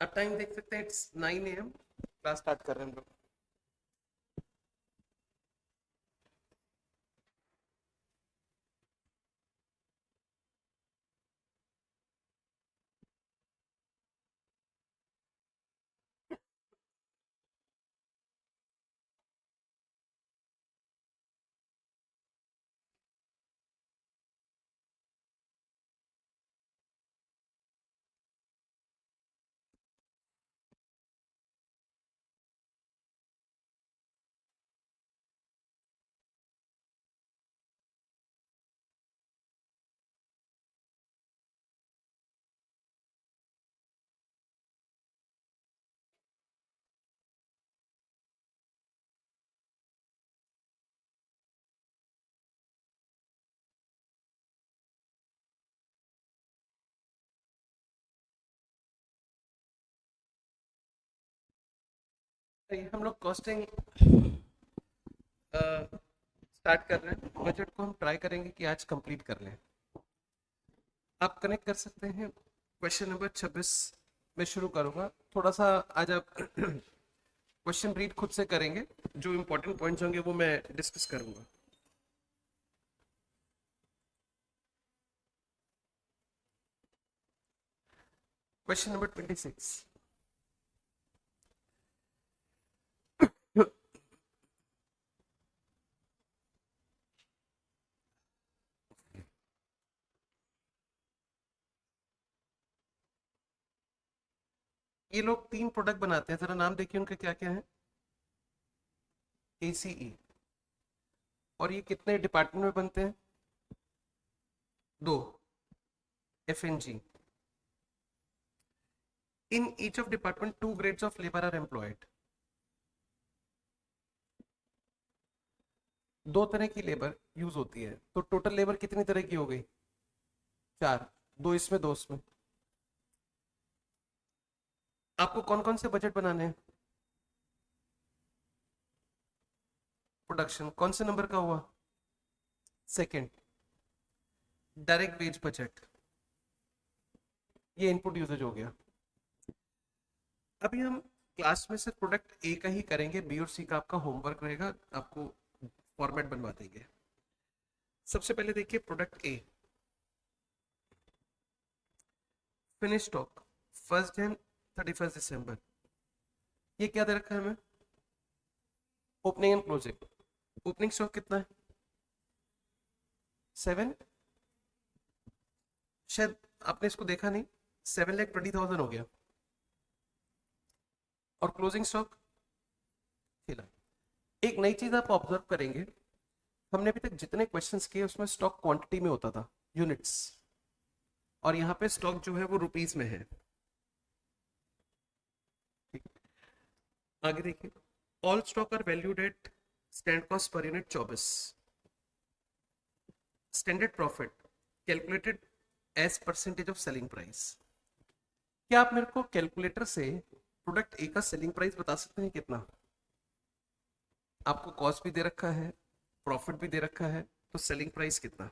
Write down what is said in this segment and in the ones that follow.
अब टाइम देख सकते हैं, इट्स 9 AM, क्लास स्टार्ट कर रहे हैं हम लोग। हम लोग कॉस्टिंग स्टार्ट कर रहे हैं। बजट को हम ट्राई करेंगे कि आज कंप्लीट कर लें। आप कनेक्ट कर सकते हैं। क्वेश्चन नंबर 26 में शुरू करूंगा। थोड़ा सा आज आप क्वेश्चन रीड खुद से करेंगे, जो इंपॉर्टेंट पॉइंट्स होंगे वो मैं डिस्कस करूंगा। Question number 26। ये लोग 3 प्रोडक्ट बनाते हैं, जरा नाम देखिए उनके क्या क्या है। ACE। और ये कितने डिपार्टमेंट में बनते हैं? 2। FNG। In each of department, 2 grades of labor are employed. 2 तरह की लेबर यूज होती है, तो टोटल लेबर कितनी तरह की हो गई? 4। 2 इसमें 2 उसमें। आपको कौन कौन से बजट बनाने हैं? प्रोडक्शन कौन से नंबर का हुआ? सेकंड। डायरेक्ट वेज बजट, ये इनपुट यूजेज हो गया। अभी हम क्लास में सिर्फ प्रोडक्ट ए का ही करेंगे, बी और सी का आपका होमवर्क रहेगा, आपको फॉर्मेट बनवा देंगे। सबसे पहले देखिए प्रोडक्ट ए। Finish stock 1 Jan 31 December। ये क्या दे रखा है हमें? Opening and closing. Opening stock कितना है? 7। शायद आपने इसको देखा नहीं। 7,20,000 हो गया। और क्लोजिंग स्टॉक खेला। एक नई चीज आप ऑब्जर्व करेंगे, हमने अभी तक जितने क्वेश्चंस किए उसमें स्टॉक क्वांटिटी में होता था, यूनिट्स। और यहाँ पे स्टॉक जो है वो रुपीस में है। ठीक। आगे देखिए, all stock are valued at stand cost per unit 24। Standard profit calculated as percentage of selling price. क्या आप मेरे को कैलकुलेटर से प्रोडक्ट ए का सेलिंग प्राइस बता सकते हैं कितना? आपको कॉस्ट भी दे रखा है, प्रॉफिट भी दे रखा है, तो सेलिंग प्राइस कितना?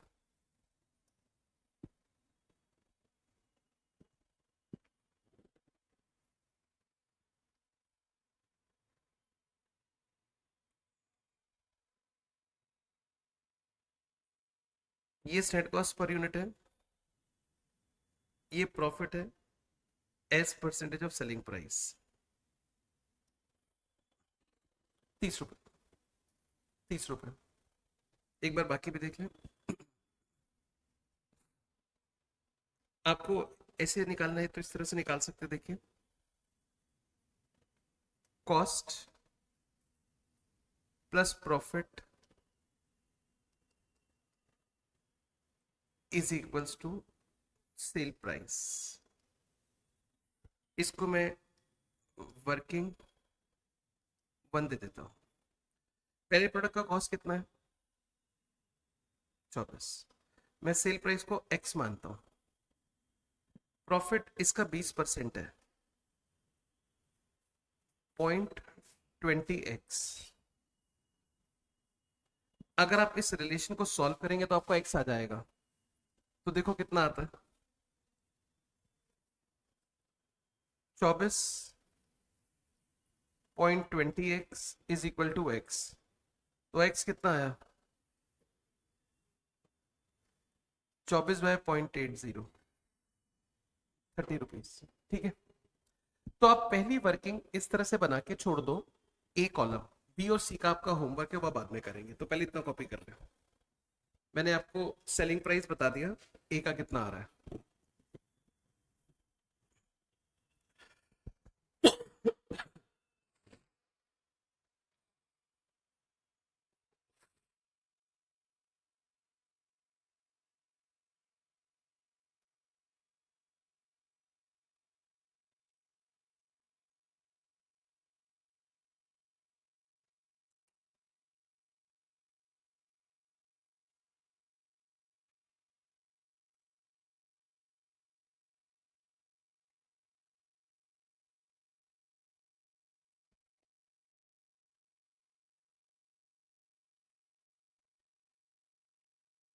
ये स्टैंड कॉस्ट पर यूनिट है, ये प्रॉफिट है as percentage of selling price. 30 रुपए। 30 रुपए। एक बार बाकी भी देख लें। आपको ऐसे निकालना है तो इस तरह से निकाल सकते हैं। देखिए, cost plus profit is equals to sell price. इसको मैं वर्किंग 1 दे देता हूं। पहले प्रोडक्ट का कॉस्ट कितना है? 24। मैं सेल प्राइस को x मानता हूं। प्रॉफिट इसका 20% है, 0.20x। अगर आप इस रिलेशन को सॉल्व करेंगे तो आपको x आ जाएगा। तो देखो कितना आता है। 24.20x is equal to x, तो x कितना आया? 24/0.80, 30 रुपीज। ठीक है, तो आप पहली वर्किंग इस तरह से बना के छोड़ दो। ए कॉलम, बी और सी का आपका होमवर्क है, वह बाद में करेंगे, तो पहले इतना कॉपी कर रहे हो। मैंने आपको सेलिंग प्राइस बता दिया, ए का कितना आ रहा है।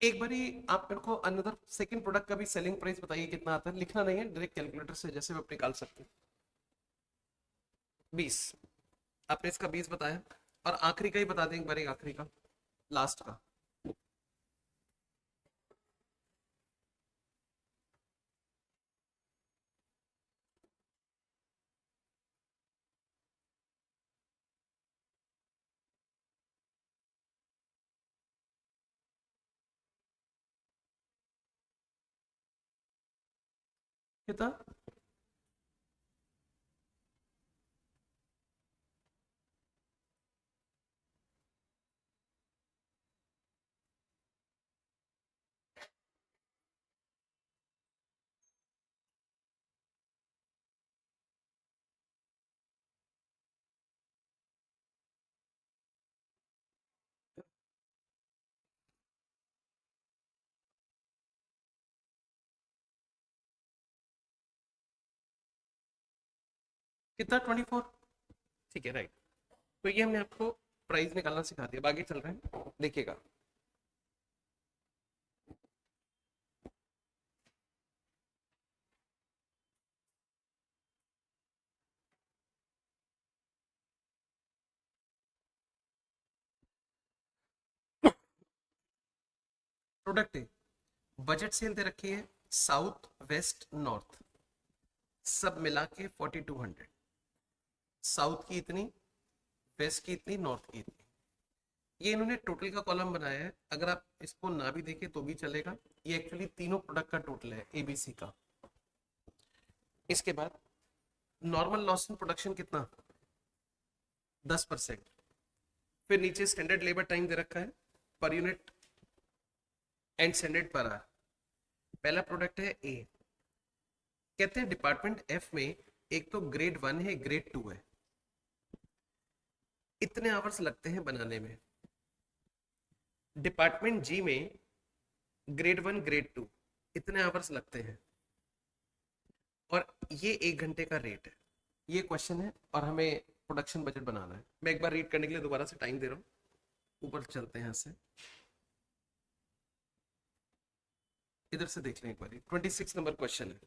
एक बारी आप मेरे को अनदर सेकंड प्रोडक्ट का भी सेलिंग प्राइस बताइए कितना आता है। लिखना नहीं है, डायरेक्ट कैलकुलेटर से जैसे आप निकाल सकते हैं। 20, आपने इसका 20 बताया, और आखिरी का ही बता दें एक बार, आखिरी का, लास्ट का। कितना? कितना? 24। ठीक है, राइट। तो ये हमने आपको प्राइस निकालना सिखा दिया, आगे चल रहे हैं, देखिएगा। प्रोडक्ट है, बजट सेल दे रखी है, साउथ वेस्ट नॉर्थ सब मिला के 4200। साउथ की इतनी, वेस्ट की इतनी, नॉर्थ की इतनी। ये इन्होंने टोटल का कॉलम बनाया है, अगर आप इसको ना भी देखें तो भी चलेगा। ये एक्चुअली तीनों प्रोडक्ट का टोटल है, एबीसी का। इसके बाद नॉर्मल लॉस इन प्रोडक्शन कितना? 10%। फिर नीचे स्टैंडर्ड लेबर टाइम दे रखा है, per unit and standard per hour. पहला प्रोडक्ट है ए, कहते हैं डिपार्टमेंट एफ में एक तो ग्रेड 1 है, ग्रेड 2 है, इतने आवर्स लगते हैं बनाने में। डिपार्टमेंट जी में ग्रेड 1 ग्रेड 2, इतने आवर्स लगते हैं, और ये 1 घंटे का रेट है। ये क्वेश्चन है, और हमें प्रोडक्शन बजट बनाना है। मैं एक बार रीड करने के लिए दोबारा से टाइम दे रहा हूँ, ऊपर चलते हैं यहाँ से, इधर से देख लें एक बार। 26 नंबर क्वेश्चन है।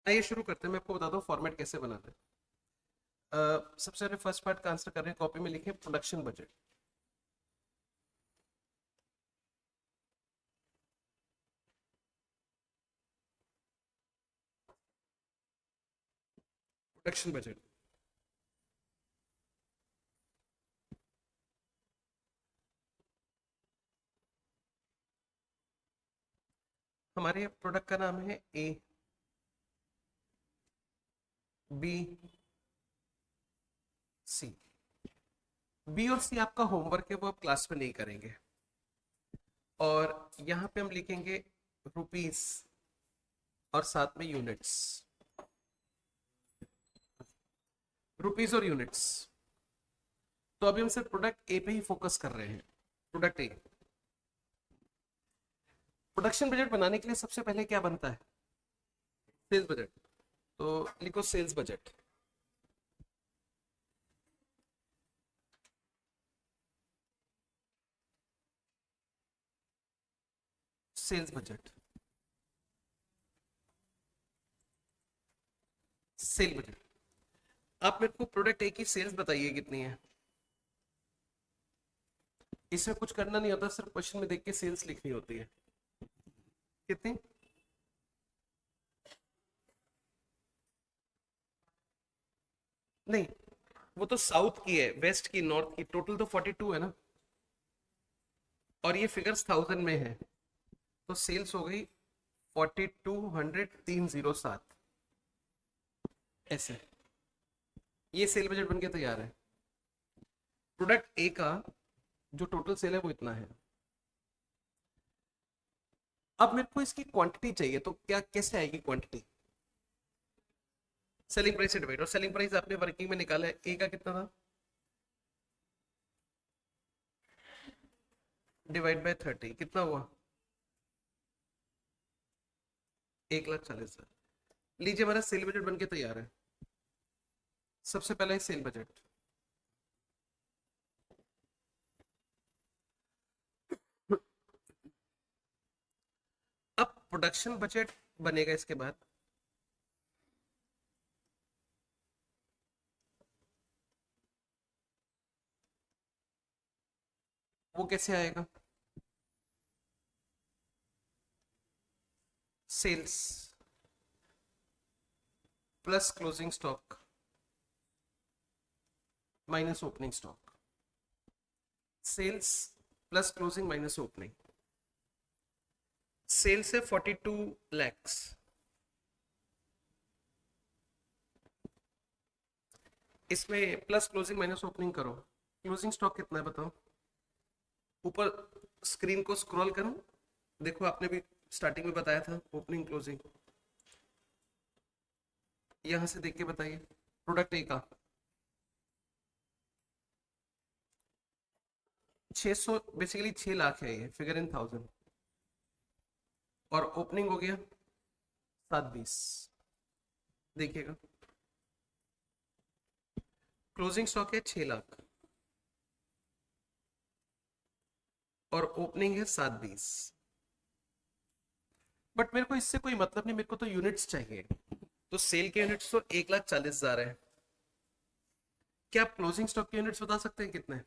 आइए शुरू करते हैं, मैं आपको बताता हूँ फॉर्मेट कैसे बनाते हैं। सबसे पहले फर्स्ट पार्ट का आंसर कर रहे हैं, कॉपी में लिखें प्रोडक्शन बजट। प्रोडक्शन बजट हमारे प्रोडक्ट का नाम है ए, बी, सी। बी और सी आपका होमवर्क है, वो आप क्लास में नहीं करेंगे। और यहाँ पे हम लिखेंगे रुपीस और साथ में यूनिट्स, रुपीस और यूनिट्स। तो अभी हम सिर्फ प्रोडक्ट ए पे ही फोकस कर रहे हैं। प्रोडक्ट ए, प्रोडक्शन बजट बनाने के लिए सबसे पहले क्या बनता है? Sales budget. तो लिखो sales budget. Sales budget, sale budget. आप मेरे को प्रोडक्ट ए की सेल्स बताइए कितनी है। इसमें कुछ करना नहीं होता, सिर्फ क्वेश्चन में देख के सेल्स लिखनी होती है। कितनी? नहीं, वो तो साउथ की है, वेस्ट की, नॉर्थ की, टोटल तो 42 है ना। और ये फिगर्स थाउजेंड में है, तो सेल्स हो गई 4200, 307 ऐसे। ये सेल बजट बन के तैयार है। प्रोडक्ट ए का जो टोटल सेल है वो इतना है। अब मेरे को इसकी क्वांटिटी चाहिए, तो क्या कैसे आएगी क्वांटिटी? सेलिंग प्राइस से डिवाइड, और सेलिंग प्राइस आपने वर्किंग में निकाला है, ए का कितना था? डिवाइड बाय 30 कितना हुआ? 1,40,000। लीजिए हमारा सेल बजट बन के तैयार है। सबसे पहले है सेल बजट। अब प्रोडक्शन बजट बनेगा इसके बाद। वो कैसे आएगा? Sales plus closing stock minus opening stock. Sales plus closing minus opening. Sales है 42 लैक्स। इसमें प्लस क्लोजिंग माइनस ओपनिंग करो। क्लोजिंग स्टॉक कितना है बताओ? ऊपर स्क्रीन को स्क्रॉल करो, देखो आपने भी स्टार्टिंग में बताया था ओपनिंग क्लोजिंग। यहां से देख के बताइए। प्रोडक्ट ए का 600, बेसिकली 6 लाख है, ये फिगर इन थाउजेंड। और ओपनिंग हो गया 720। देखिएगा, क्लोजिंग स्टॉक है 6 लाख और ओपनिंग है 720। बट मेरे को इससे कोई मतलब नहीं, मेरे को तो यूनिट्स चाहिए। तो सेल के यूनिट्स तो 1,40,000 है। क्या आप क्लोजिंग स्टॉक के यूनिट्स बता सकते हैं कितने?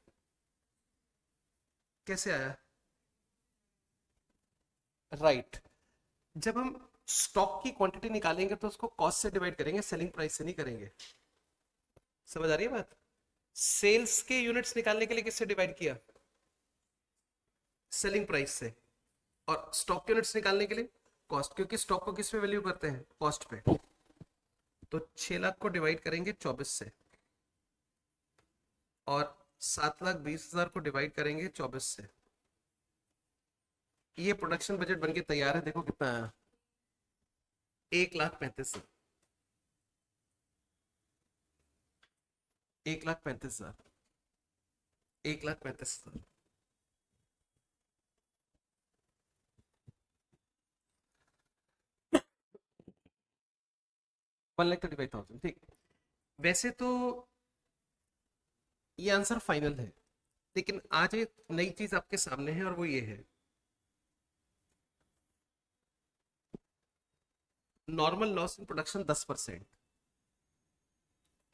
कैसे आया? राइट। जब हम स्टॉक की क्वांटिटी निकालेंगे तो उसको कॉस्ट से डिवाइड करेंगे, सेलिंग प्राइस से नहीं करेंगे। समझ आ रही है बात? सेल्स के यूनिट्स निकालने के लिए किससे डिवाइड किया? सेलिंग प्राइस से। और स्टॉक के यूनिट्स निकालने के लिए कॉस्ट, क्योंकि स्टॉक को किस पे वैल्यू करते हैं? कॉस्ट पे। तो 6 लाख को डिवाइड करेंगे 24 से, और 7,20,000 को डिवाइड करेंगे 24 से। ये प्रोडक्शन बजट बन के तैयार है। देखो कितना आया, 1,35,000। 1,35,000, 1,35,000। 1,35,000, ठीक। वैसे तो ये आंसर फाइनल है, लेकिन आज एक नई चीज आपके सामने है और वो ये है, नॉर्मल लॉस इन प्रोडक्शन 10%।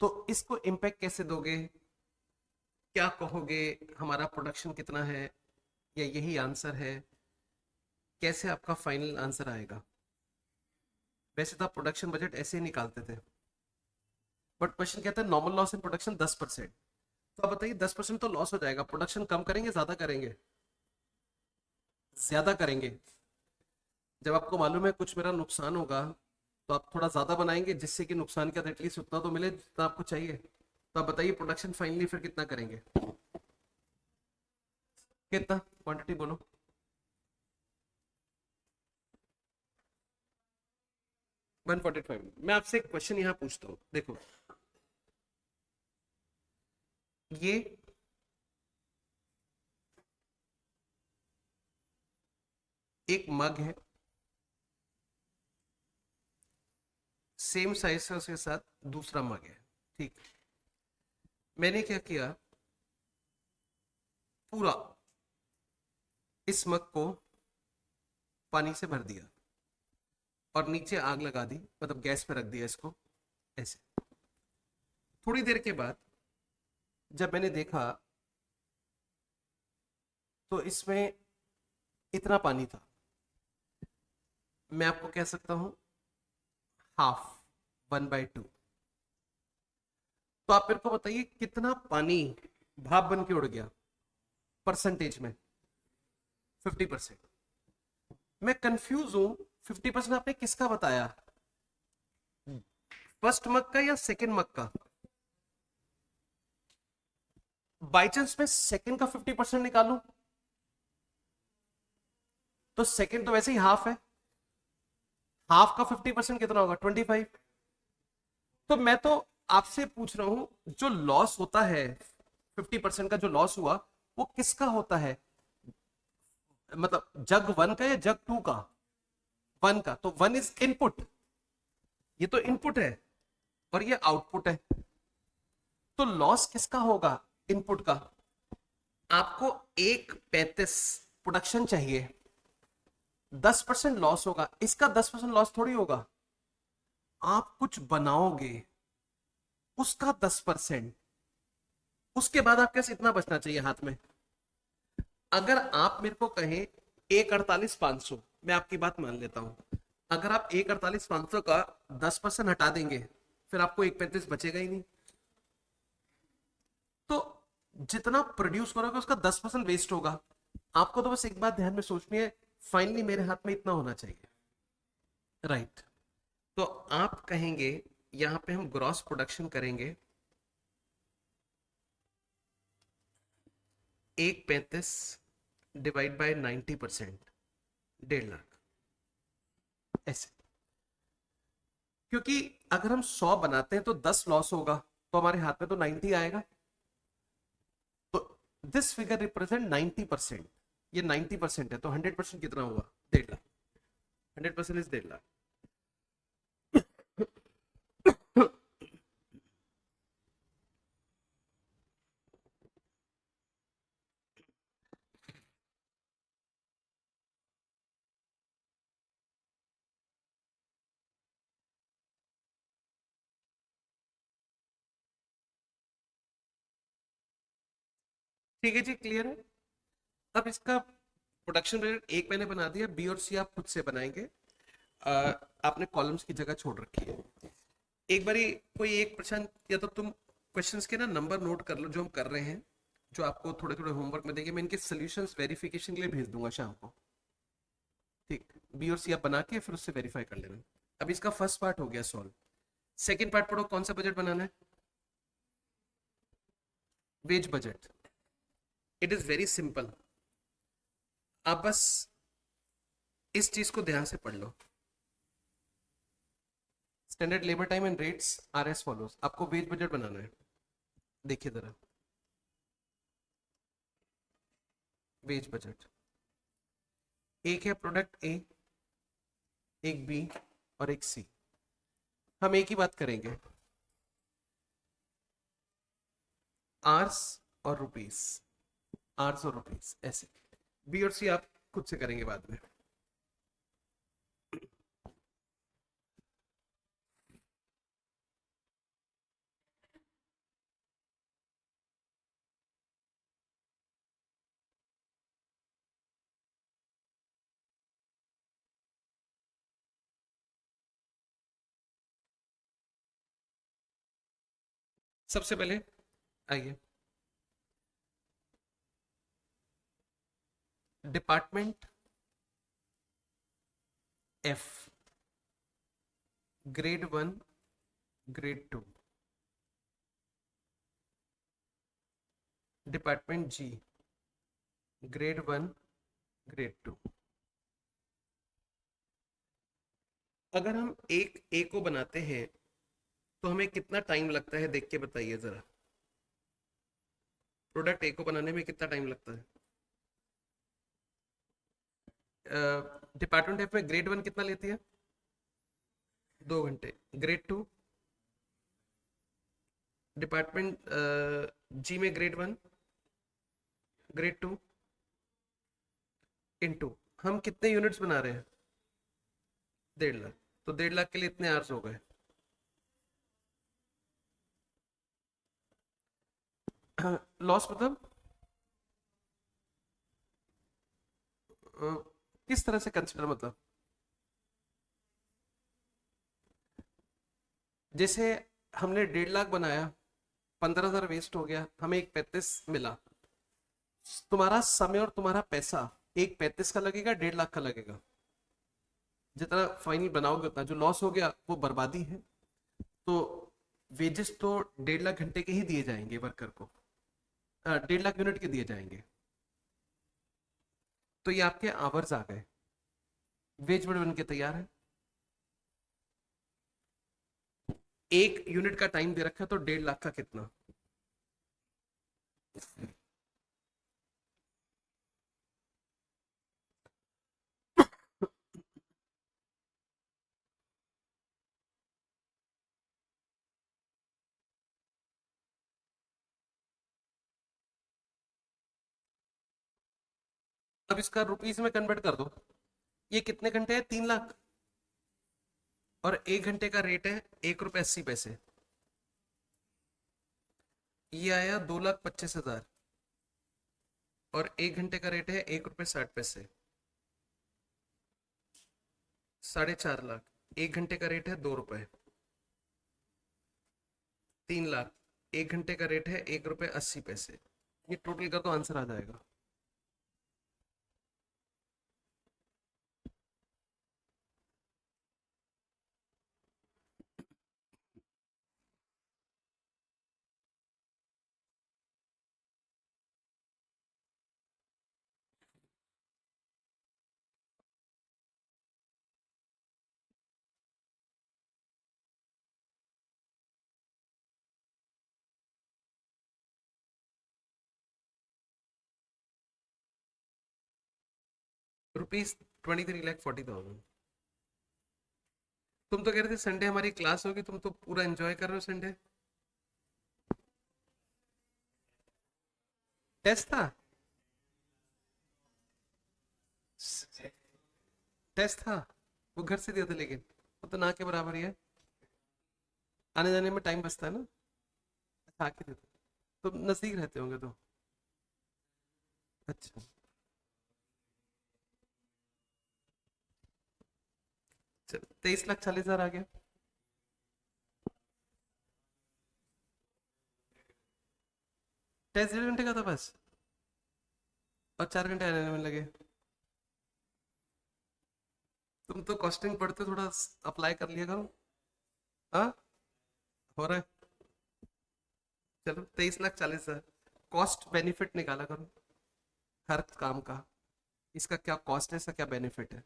तो इसको इम्पैक्ट कैसे दोगे, क्या कहोगे, हमारा प्रोडक्शन कितना है या यही आंसर है, कैसे आपका फाइनल आंसर आएगा? वैसे तो आप प्रोडक्शन बजट ऐसे ही निकालते थे, बट क्वेश्चन कहता है नॉर्मल लॉस इन प्रोडक्शन 10%। तो आप बताइए 10% तो लॉस हो जाएगा, प्रोडक्शन कम करेंगे ज्यादा करेंगे? ज्यादा करेंगे। जब आपको मालूम है कुछ मेरा नुकसान होगा तो आप थोड़ा ज्यादा बनाएंगे, जिससे कि नुकसान का एटलीस्ट उतना तो मिले जितना आपको चाहिए। तो आप बताइए प्रोडक्शन फाइनली फिर कितना करेंगे? कितना क्वांटिटी बोलो? 145। मैं आपसे एक क्वेश्चन यहाँ पूछता हूँ, देखो ये एक मग है, सेम साइज के साथ दूसरा मग है, ठीक। मैंने क्या किया, पूरा इस मग को पानी से भर दिया और नीचे आग लगा दी, मतलब गैस पे रख दिया इसको ऐसे। थोड़ी देर के बाद जब मैंने देखा तो इसमें इतना पानी था, मैं आपको कह सकता हूं हाफ, 1/2। तो आप मेरे को बताइए कितना पानी भाप बन के उड़ गया परसेंटेज में? 50%। मैं कंफ्यूज हूं, 50% आपने किसका बताया, फर्स्ट मग का या सेकंड मग का? बाई चांस मैं सेकंड का 50% निकालूं तो सेकंड तो वैसे ही हाफ है, हाफ का 50% कितना होगा, 25। तो मैं तो आपसे पूछ रहा हूं जो लॉस होता है, 50% का जो लॉस हुआ वो किसका होता है, मतलब जग वन का या जग टू का? वन का। तो वन इज इनपुट, ये तो इनपुट है और ये आउटपुट है। तो लॉस किसका होगा, इनपुट का। आपको 1/35 प्रोडक्शन चाहिए, 10% लॉस होगा, इसका 10% लॉस थोड़ी होगा। आप कुछ बनाओगे उसका 10%, उसके बाद आपके पास इतना बचना चाहिए हाथ में। अगर आप मेरे को कहें 1/48,500, मैं आपकी बात मान लेता हूं। अगर आप 1/48,500 का 10% हटा देंगे फिर आपको 1/35 बचेगा ही नहीं। तो जितना प्रोड्यूस करोगे उसका 10% वेस्ट होगा। आपको तो बस एक बात ध्यान में सोचनी है, फाइनली मेरे हाथ में इतना होना चाहिए, राइट। तो आप कहेंगे यहां पे हम ग्रॉस प्रोडक्शन करेंगे 1/35 डिवाइड बाय 90%, 1.5 लाख ऐसे। क्योंकि अगर हम 100 बनाते हैं तो 10 लॉस होगा, तो हमारे हाथ में तो 90 आएगा। तो दिस फिगर रिप्रेजेंट 90%, ये 90% है, तो 100% कितना हुआ, 1.5 लाख। 100% इज 1.5 लाख। ठीक है जी, क्लियर है। अब इसका प्रोडक्शन रेट एक मैंने बना दिया, बी और सी आप खुद से बनाएंगे। अ, आपने कॉलम्स की जगह छोड़ रखी है। एक बारी कोई एक प्रश्न, या तो तुम क्वेश्चंस के ना नंबर नोट कर लो जो हम कर रहे हैं, जो आपको थोड़े थोड़े होमवर्क में देंगे, मैं इनके सॉल्यूशंस वेरिफिकेशन के लिए भेज दूंगा शाम को। ठीक, बी और सी आप बना के फिर उससे वेरीफाई कर लेना। अब इसका फर्स्ट पार्ट हो गया सॉल्व। सेकंड पार्ट पढ़ो, कौन सा बजट बनाना है, wage budget. It is very simple, आप बस इस चीज को ध्यान से पढ़ लो। Standard labour time and rates are as follows. आपको वेज बजट बनाना है, देखिए जरा वेज बजट। एक है प्रोडक्ट ए, एक बी और एक सी। हम एक ही बात करेंगे, आर्स और रुपीस, आर्स और रुपीस ऐसे। बी और सी आप खुद से करेंगे बाद में। सबसे पहले आइए, department F, grade 1, grade 2, department G, grade 1, grade 2। अगर हम एक ए को बनाते हैं तो हमें कितना टाइम लगता है, देख के बताइए जरा। प्रोडक्ट ए को बनाने में कितना टाइम लगता है? डिपार्टमेंट एफ में ग्रेड 1 कितना लेती है? 2 घंटे। ग्रेड 2, डिपार्टमेंट जी में ग्रेड 1, ग्रेड 2 इनटू हम कितने यूनिट्स बना रहे हैं? 1.5 लाख। तो 1.5 लाख के लिए इतने आवर्स हो गए। लॉस मतलब किस तरह से कंसिडर, मतलब जैसे हमने 1.5 लाख बनाया, 15,000 वेस्ट हो गया, हमें एक 35 मिला। तुम्हारा समय और तुम्हारा पैसा एक 35 का लगेगा, 1.5 लाख का लगेगा। जितना फाइनल बनाओगे उतना, जो लॉस हो गया वो बर्बादी है। तो वेजेस तो 1.5 लाख घंटे के ही दिए जाएंगे वर्कर को, 1.5 लाख यूनिट के दिए जाएंगे। तो ये आपके आवर्स आ गए, वेज बन के तैयार है। एक यूनिट का टाइम दे रखा है, तो 1.5 लाख का कितना? अब इसका रुपीस में कन्वर्ट कर दो। ये कितने घंटे हैं? 3 लाख। और 1 घंटे का रेट है 1 रुपये 80 पैसे। ये आया 2,25,000। और 1 घंटे का रेट है 1 रुपये 60 पैसे, 4.5 लाख। 1 घंटे का रेट है 2 रुपए, 3 लाख। 1 घंटे का रेट है 1 रुपये 80 पैसे। ये टोटल का तो आंसर आ जाएगा। ₹23,40,000। तुम तो कह रहे थे संडे हमारी क्लास होगी, तुम तो पूरा एंजॉय कर रहे हो संडे। टेस्ट था? टेस्ट था? वो घर से दिया था, लेकिन वो तो ना के बराबर ही है। आने जाने में टाइम बचता है ना। अच्छा, आके देते। तो नजदीक रहते होंगे तो। अच्छा, चल 23,40,000 आ गया। टेस्ट 1.5 घंटे का था बस, और 4 घंटे आने में लगे। तुम तो कॉस्टिंग पढ़ते हो, थोड़ा अप्लाई कर लिया करो। हाँ, हो रहा है। चलो 23,40,000, कॉस्ट बेनिफिट निकाला करो हर काम का। इसका क्या कॉस्ट है, इसका क्या बेनिफिट है।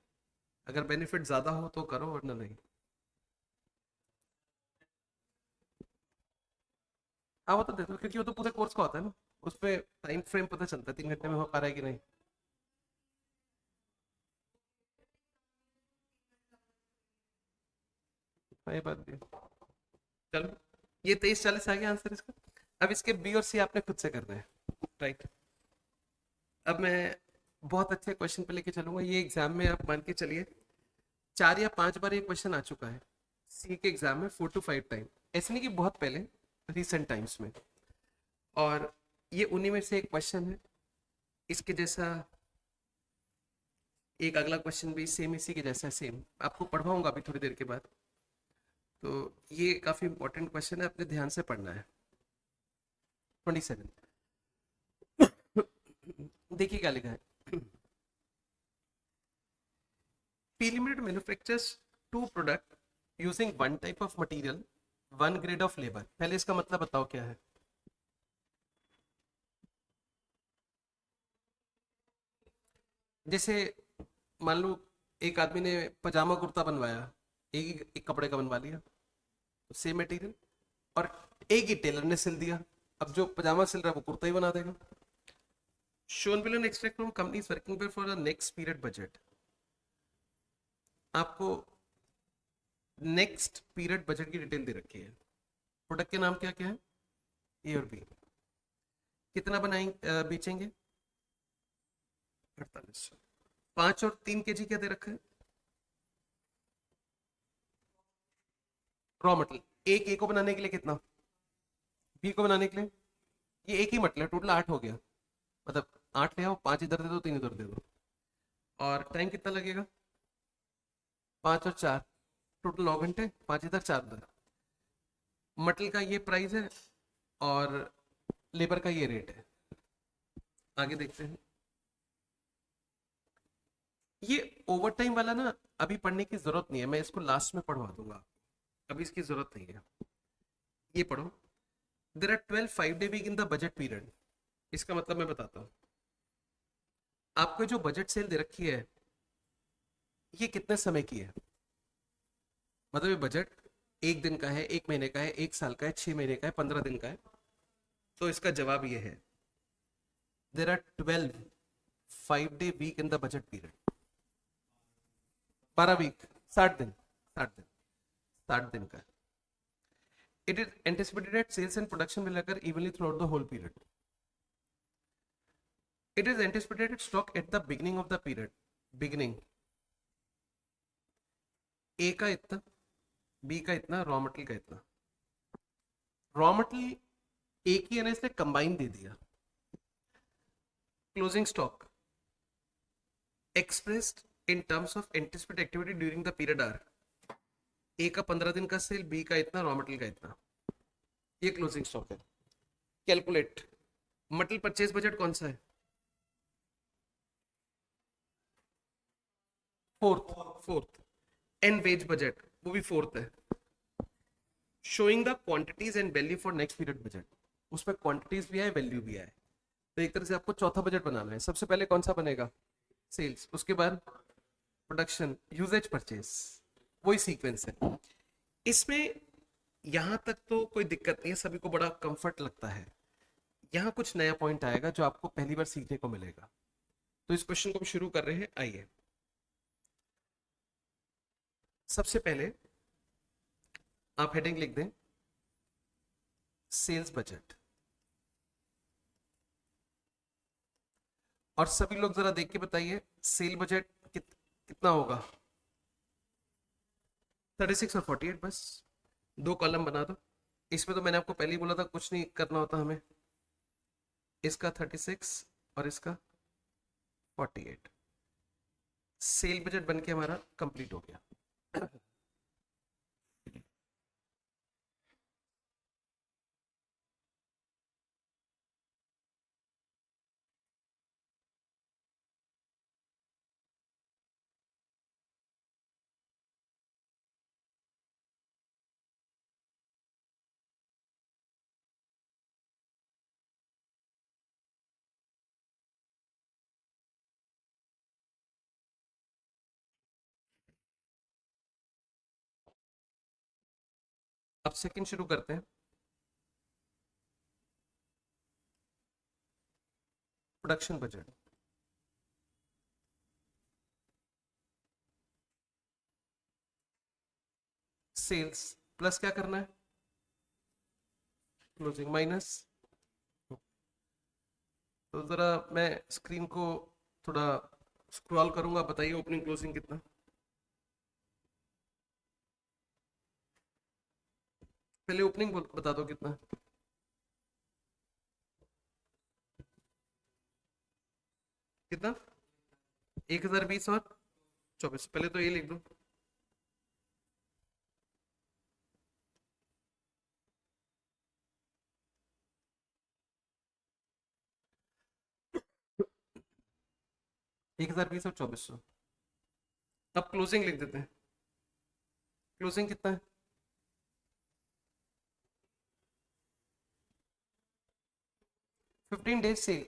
अगर बेनिफिट ज्यादा हो तो करो, वरना नहीं। हाँ, वो तो दे दो, क्योंकि वो तो पूरे कोर्स का होता है ना। उस पर टाइम फ्रेम पता चलता है 3 घंटे में हो पा रहा है कि नहीं। हाँ, ये बात भी है। चलो, ये 23,40 आ गया आंसर इसका। अब इसके बी और सी आपने खुद से करना है, राइट। अब मैं बहुत अच्छे क्वेश्चन पे लेके चलूंगा। ये एग्जाम में आप मान के चलिए 4 या 5 बार ये क्वेश्चन आ चुका है सी के एग्जाम में, 4 to 5 टाइम। ऐसे नहीं कि बहुत पहले, रिसेंट टाइम्स में। और ये उन्हीं में से एक क्वेश्चन है। इसके जैसा एक अगला क्वेश्चन भी सेम इसी के जैसा है, सेम आपको पढ़वाऊंगा अभी थोड़ी देर के बाद। तो ये काफी इंपॉर्टेंट क्वेश्चन है, अपने ध्यान से पढ़ना है। 27। देखिए क्या लिखा है, P Limited manufactures two product using one type of material, one grade of labor। पहले इसका मतलब बताओ क्या है। जैसे मान लो एक आदमी ने पजामा कुर्ता बनवाया, एक कपड़े का बनवा लिया, सेम मटेरियल, और एक ही टेलर ने सिल दिया, अब जो पजामा सिल रहा है वो कुर्ता ही बना देगा। Shown below extract from companies working पर for the next period budget. आपको नेक्स्ट पीरियड बजट की डिटेल दे रखी है। प्रोडक्ट के नाम क्या क्या है, ए और बी। कितना बनाएंगे, बेचेंगे 4800। 5 और 3 केजी क्या दे रखा है, रॉ मटेरियल। एक ए को बनाने के लिए कितना, बी को बनाने के लिए, ये एक ही मतलब टोटल 8 हो गया, मतलब 8 ले आओ, 5 इधर दे दो, 3 इधर दे दो, और टाइम कितना लगेगा, 5 और 4, टोटल 9 घंटे, 5 इधर 4 इधर। मटेरियल का ये प्राइस है और लेबर का ये रेट है। आगे देखते हैं। ये ओवर टाइम वाला ना अभी पढ़ने की जरूरत नहीं है, मैं इसको लास्ट में पढ़वा दूंगा, अभी इसकी जरूरत नहीं है। ये पढ़ो, there are 12 5-day week in the budget period. इसका मतलब मैं बताता हूँ। आपको जो बजट सेल दे रखी है ये कितने समय की है, मतलब ये बजट एक दिन का है, एक महीने का है, एक साल का है, 6 महीने का है, 15 दिन का है। तो इसका जवाब ये है, there are 12 5-day week in the budget period. 12 week, 60 दिन, 60 दिन, 60 दिन का। It is anticipated that sales and production will occur evenly throughout the whole period. It is anticipated stock at the beginning of the period. Beginning, A का इतना, B का इतना, raw material का इतना। रॉ मटेरियल एक ही है ना, इसलिए कंबाइन दे दिया। Closing stock expressed in terms of anticipated activity during the period are. A का 15 दिन का सेल, बी का इतना, रॉ मटेरियल का इतना, ये क्लोजिंग स्टॉक है। कैलकुलेट मटेरियल परचेज बजट कौन सा है, फोर्थ। एंड वेज बजट वो भी फोर्थ है। Showing the quantities and value for next period budget, उसमें क्वांटिटीज भी आए, वैल्यू भी आए। तो एक तरह से आपको चौथा बजट बनाना है। सबसे पहले कौन सा बनेगा, सेल्स, उसके बाद प्रोडक्शन, यूजेज, परचेज, वही सीक्वेंस है। इसमें यहां तक तो कोई दिक्कत नहीं है, सभी को बड़ा कंफर्ट लगता है। यहां कुछ नया पॉइंट आएगा जो आपको पहली बार सीखने को मिलेगा। तो इस क्वेश्चन को हम शुरू कर रहे हैं, आइए। सबसे पहले आप हेडिंग लिख दें, सेल्स बजट। और सभी लोग जरा देख के बताइए, सेल बजट कितना होगा, 36 और 48, बस 2 कॉलम बना दो। इसमें तो मैंने आपको पहले ही बोला था कुछ नहीं करना होता हमें। इसका 36 और इसका 48, सेल बजट बन के हमारा कंप्लीट हो गया। अब सेकंड शुरू करते हैं, प्रोडक्शन बजट। सेल्स प्लस क्या करना है, क्लोजिंग माइनस। तो जरा मैं स्क्रीन को थोड़ा स्क्रॉल करूंगा, बताइए ओपनिंग क्लोजिंग कितना। पहले ओपनिंग बता दो कितना, कितना 1020 और 24। पहले तो ये लिख दो, 1020 और 2400। अब क्लोजिंग लिख देते हैं। क्लोजिंग कितना है? 15 डेज सेल,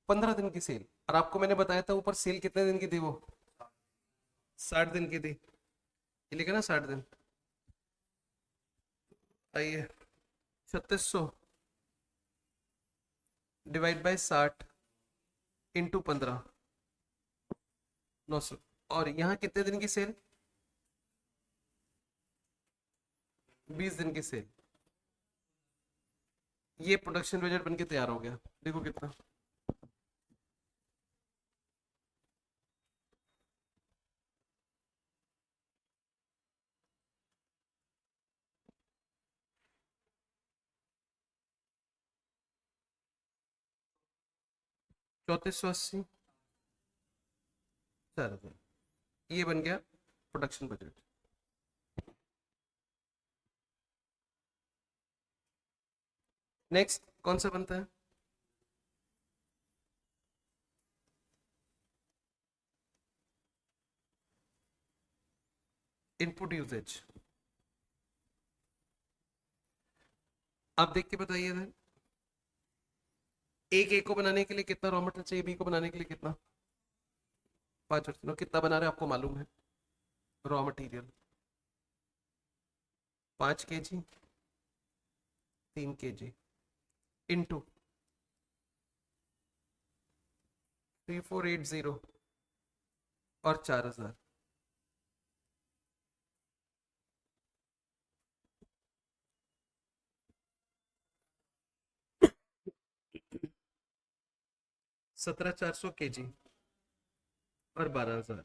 15 दिन की सेल। और आपको मैंने बताया था ऊपर सेल कितने दिन की थी, वो 60 दिन की थी। ये लिखा ना 60 दिन। आइए, 3600 डिवाइड बाय 60 इंटू 15, 900। और यहाँ कितने दिन की सेल? 20 दिन की सेल। ये प्रोडक्शन बजट बनके तैयार हो गया। देखो कितना, 3480, 4000। ये बन गया प्रोडक्शन बजट। नेक्स्ट कौन सा बनता है? Input usages. आप देख के बताइए then, एक ए को बनाने के लिए कितना रॉ मटेरियल चाहिए, बी को बनाने के लिए कितना? 5। कितना बना रहे हैं आपको मालूम है? Raw material 5 kg, 3 kg into 3480 और 4000। सत्रह 400 kg और 12,000।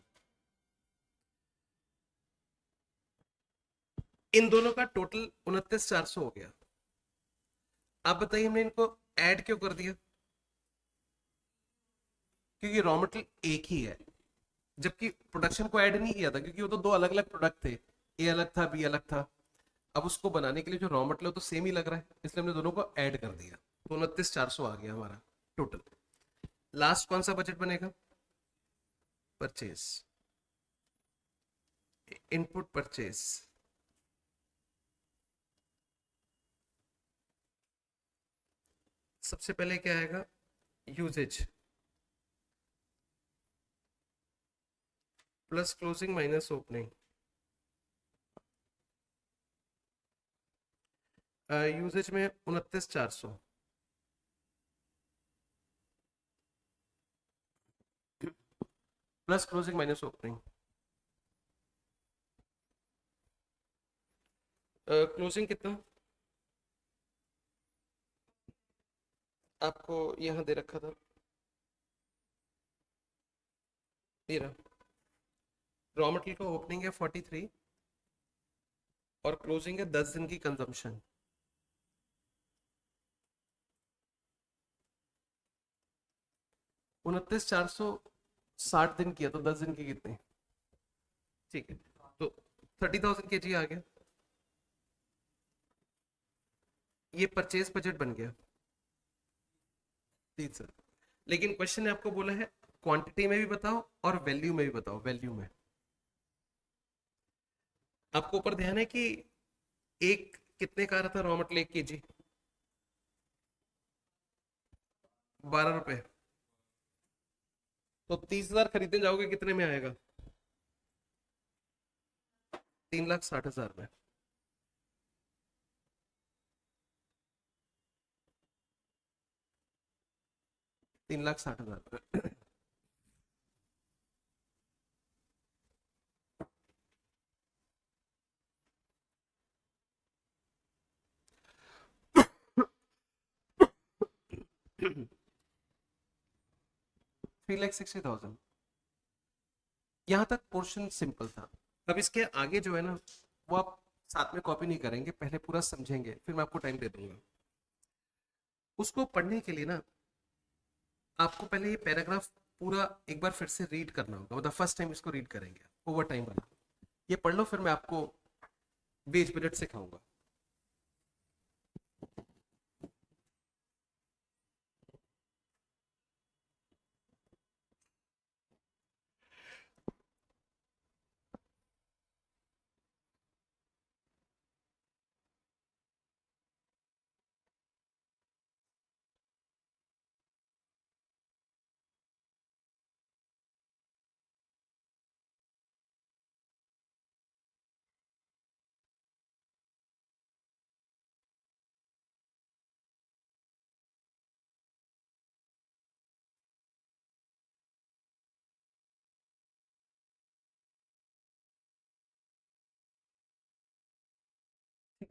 इन दोनों का टोटल 29,400 हो गया। आप बताइए हमने इनको ऐड क्यों कर दिया? क्योंकि रॉ मटेरियल एक ही है, जबकि प्रोडक्शन को ऐड नहीं किया था, क्योंकि वो तो दो अलग अलग प्रोडक्ट थे। ए अलग था, बी अलग था। अब उसको बनाने के लिए जो रॉ मटेरियल तो सेम ही लग रहा है, इसलिए हमने दोनों को ऐड कर दिया। तो 29,400 आ गया हमारा टोटल। लास्ट कौन सा बजट बनेगा? Purchase, input purchase. सबसे पहले क्या आएगा? Usages plus closing minus opening. Usages में 29,400 plus closing minus opening. Closing कितना आपको यहाँ दे रखा था? ये रहा। रॉ मटेरियल का ओपनिंग है 43 और क्लोजिंग है 10 दिन की कंजम्पशन। 29,400 60 दिन की है, तो 10 दिन की कितनी? ठीक है, तो 30,000 kg आ गया। ये परचेज बजट बन गया। ठीक सर। लेकिन क्वेश्चन ने आपको बोला है क्वांटिटी में भी बताओ और वैल्यू में भी बताओ। वैल्यू में आपको ऊपर ध्यान है कि एक कितने का आ रहा था रॉ मटेरियल, 1 kg 12 रुपए। तो 30,000 खरीदने जाओगे कितने में आएगा? 3,60,000 में। 3,60,000 में। थ्री 3,60,000। यहाँ तक पोर्शन सिंपल था। अब इसके आगे जो है ना, वो आप साथ में कॉपी नहीं करेंगे, पहले पूरा समझेंगे, फिर मैं आपको टाइम दे दूंगा। उसको पढ़ने के लिए ना आपको पहले ये पैराग्राफ पूरा एक बार फिर से रीड करना होगा, मतलब फर्स्ट टाइम इसको रीड करेंगे ओवर टाइम वाला। ये पढ़ लो, फिर मैं आपको वेज बजट सिखाऊंगा।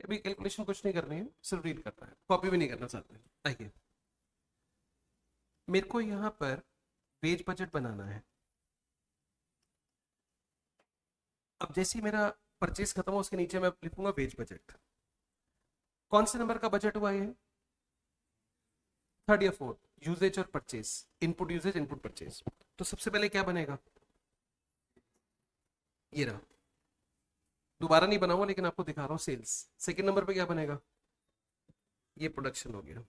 अभी कैलकुलेशन कुछ नहीं करनी है, सिर्फ रीड करना है, कॉपी भी नहीं करना चाहते हैं। आइए, मेरे को यहाँ पर वेज बजट बनाना है। अब जैसे ही मेरा परचेज खत्म हो उसके नीचे मैं लिखूंगा वेज बजट। कौन से नंबर का बजट हुआ ये? थर्ड या फोर्थ? यूजेज और purchase, input usages input purchase. तो सबसे पहले क्या बनेगा? ये रहा, दोबारा नहीं बनाऊंगा लेकिन आपको दिखा रहा हूँ, सेल्स। सेकंड नंबर पे क्या बनेगा? ये प्रोडक्शन हो गया।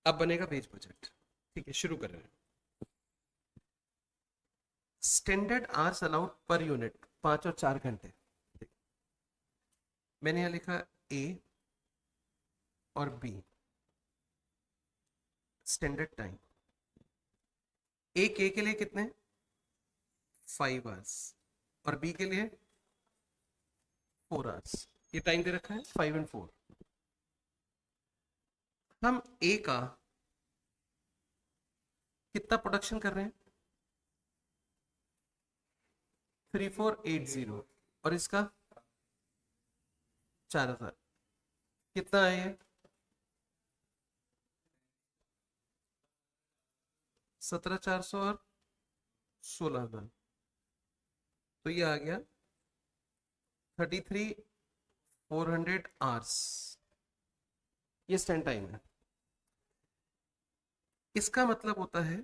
अब बनेगा वेज बजट। ठीक है, शुरू कर रहे हैं। Standard hours allowed per unit 5 और 4 घंटे। मैंने यहां लिखा ए और बी स्टैंडर्ड टाइम। ए के लिए कितने? 5 आवर्स। और बी के लिए 4 आवर्स। ये टाइम दे रखा है 5 और 4। हम ए का कितना प्रोडक्शन कर रहे हैं? 3480। और इसका 4000। कितना है ये? 17400 और 16000। तो ये आ गया 33400 आवर्स। ये स्टैंड टाइम है। इसका मतलब होता है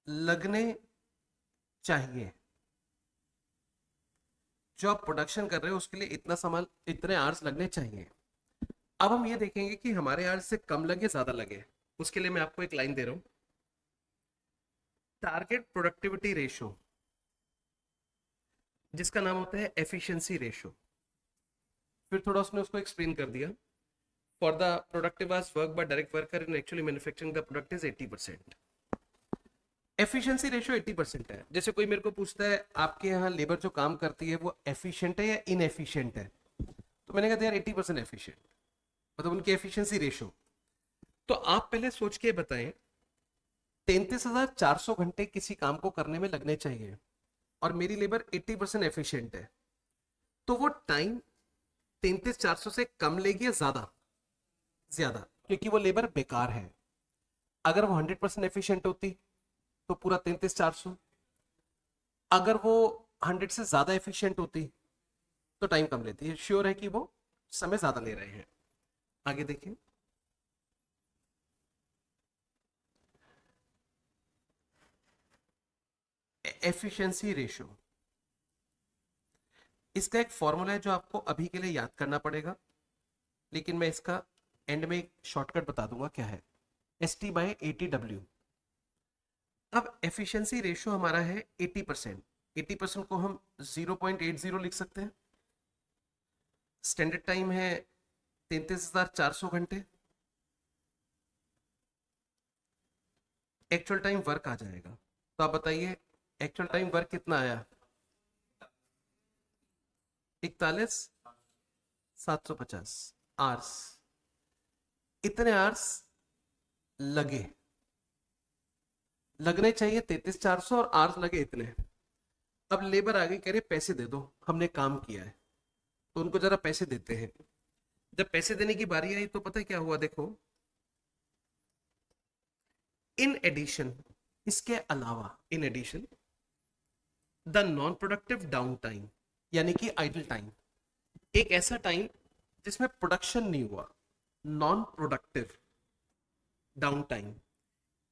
लगने चाहिए, जो आप प्रोडक्शन कर रहे हो उसके लिए इतना सामान, इतने आवर्स लगने चाहिए। अब हम ये देखेंगे कि हमारे आवर्स से कम लगे ज्यादा लगे। उसके लिए मैं आपको एक लाइन दे रहा हूं, टारगेट प्रोडक्टिविटी रेशो, जिसका नाम होता है एफिशिएंसी रेशो। फिर थोड़ा उसने उसको एक्सप्लेन कर दिया। For the productive hours work by direct worker in actually manufacturing the product is 80%। Efficiency ratio 80% है। जैसे कोई मेरे को पूछता है आपके यहाँ लेबर जो काम करती है वो एफिशिएंट है या इनएफिशिएंट है, तो मैंने कहा यार 80% एफिशिएंट, मतलब उनकी एफिशिएंसी रेशो। तो आप पहले सोच के बताएं, 33,400 घंटे किसी काम को करने में लगने चाहिए और मेरी लेबर 80% एफिशिएंट है, तो वो टाइम 33,400 से कम लेगी या ज्यादा? ज्यादा, क्योंकि वो लेबर बेकार है। अगर वो 100% एफिशिएंट होती तो पूरा 33,400। अगर वो 100 से ज्यादा एफिशिएंट होती तो टाइम कम लेती है। श्योर है कि वो समय ज्यादा ले रहे हैं। आगे देखिए, एफिशिएंसी रेशो, इसका एक फॉर्मूला है जो आपको अभी के लिए याद करना पड़ेगा, लेकिन मैं इसका एंड में एक शॉर्टकट बता दूंगा क्या है। ST/80W। अब एफिशिएंसी रेशो हमारा है 80%। 80% को हम 0.80 लिख सकते हैं। स्टैंडर्ड टाइम है 33,400 घंटे। एक्चुअल टाइम वर्क आ जाएगा। तो आप बताइए एक्चुअल टाइम वर्क कितना आया? 41,750 आवर्स। इतने आवर्स लगे, लगने चाहिए 33,400 और आवर्स लगे इतने। अब लेबर आ गई, कह रहे पैसे दे दो, हमने काम किया है। तो उनको जरा पैसे देते हैं। जब पैसे देने की बारी आई तो पता है क्या हुआ? देखो, इन एडिशन, इसके अलावा, in addition the non productive down time, यानी कि आइडल टाइम, एक ऐसा टाइम जिसमें प्रोडक्शन नहीं हुआ, non productive down time,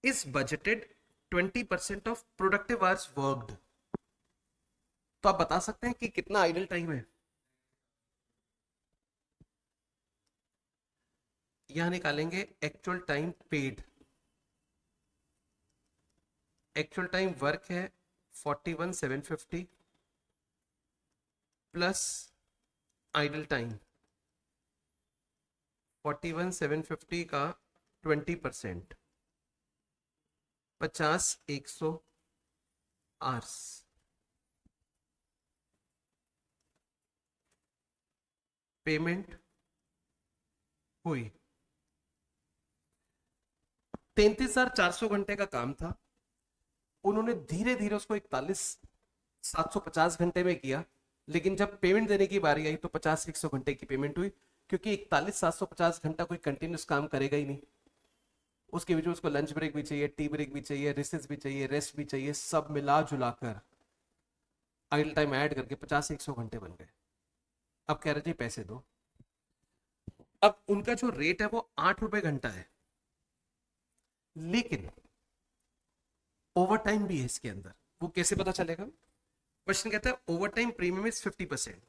is budgeted 20% of productive hours worked. तो आप बता सकते हैं कि कितना आइडल टाइम है? यहां निकालेंगे actual time paid. Actual time work है 41,750 प्लस आइडल टाइम 41,750 का 20%, 50,100 आवर्स। पेमेंट हुई। 33,400 घंटे का काम था, उन्होंने धीरे धीरे उसको 41 750 घंटे में किया, लेकिन जब पेमेंट देने की बारी आई तो 50 100 घंटे की पेमेंट हुई, क्योंकि 41 750 घंटा कोई कंटिन्यूस काम करेगा ही नहीं। उसके बीच में उसको लंच ब्रेक भी चाहिए, टी ब्रेक भी चाहिए, रिसेस भी चाहिए, रेस्ट भी चाहिए, सब मिला जुला कर आइडल टाइम ऐड करके 50 100 घंटे बन गए। अब कह रहे जी पैसे दो। अब उनका जो रेट है वो 8 रुपए घंटा है, लेकिन ओवर टाइम भी है इसके अंदर। वो कैसे पता चलेगा? क्वेश्चन कहता है ओवर टाइम प्रीमियम इज 50%।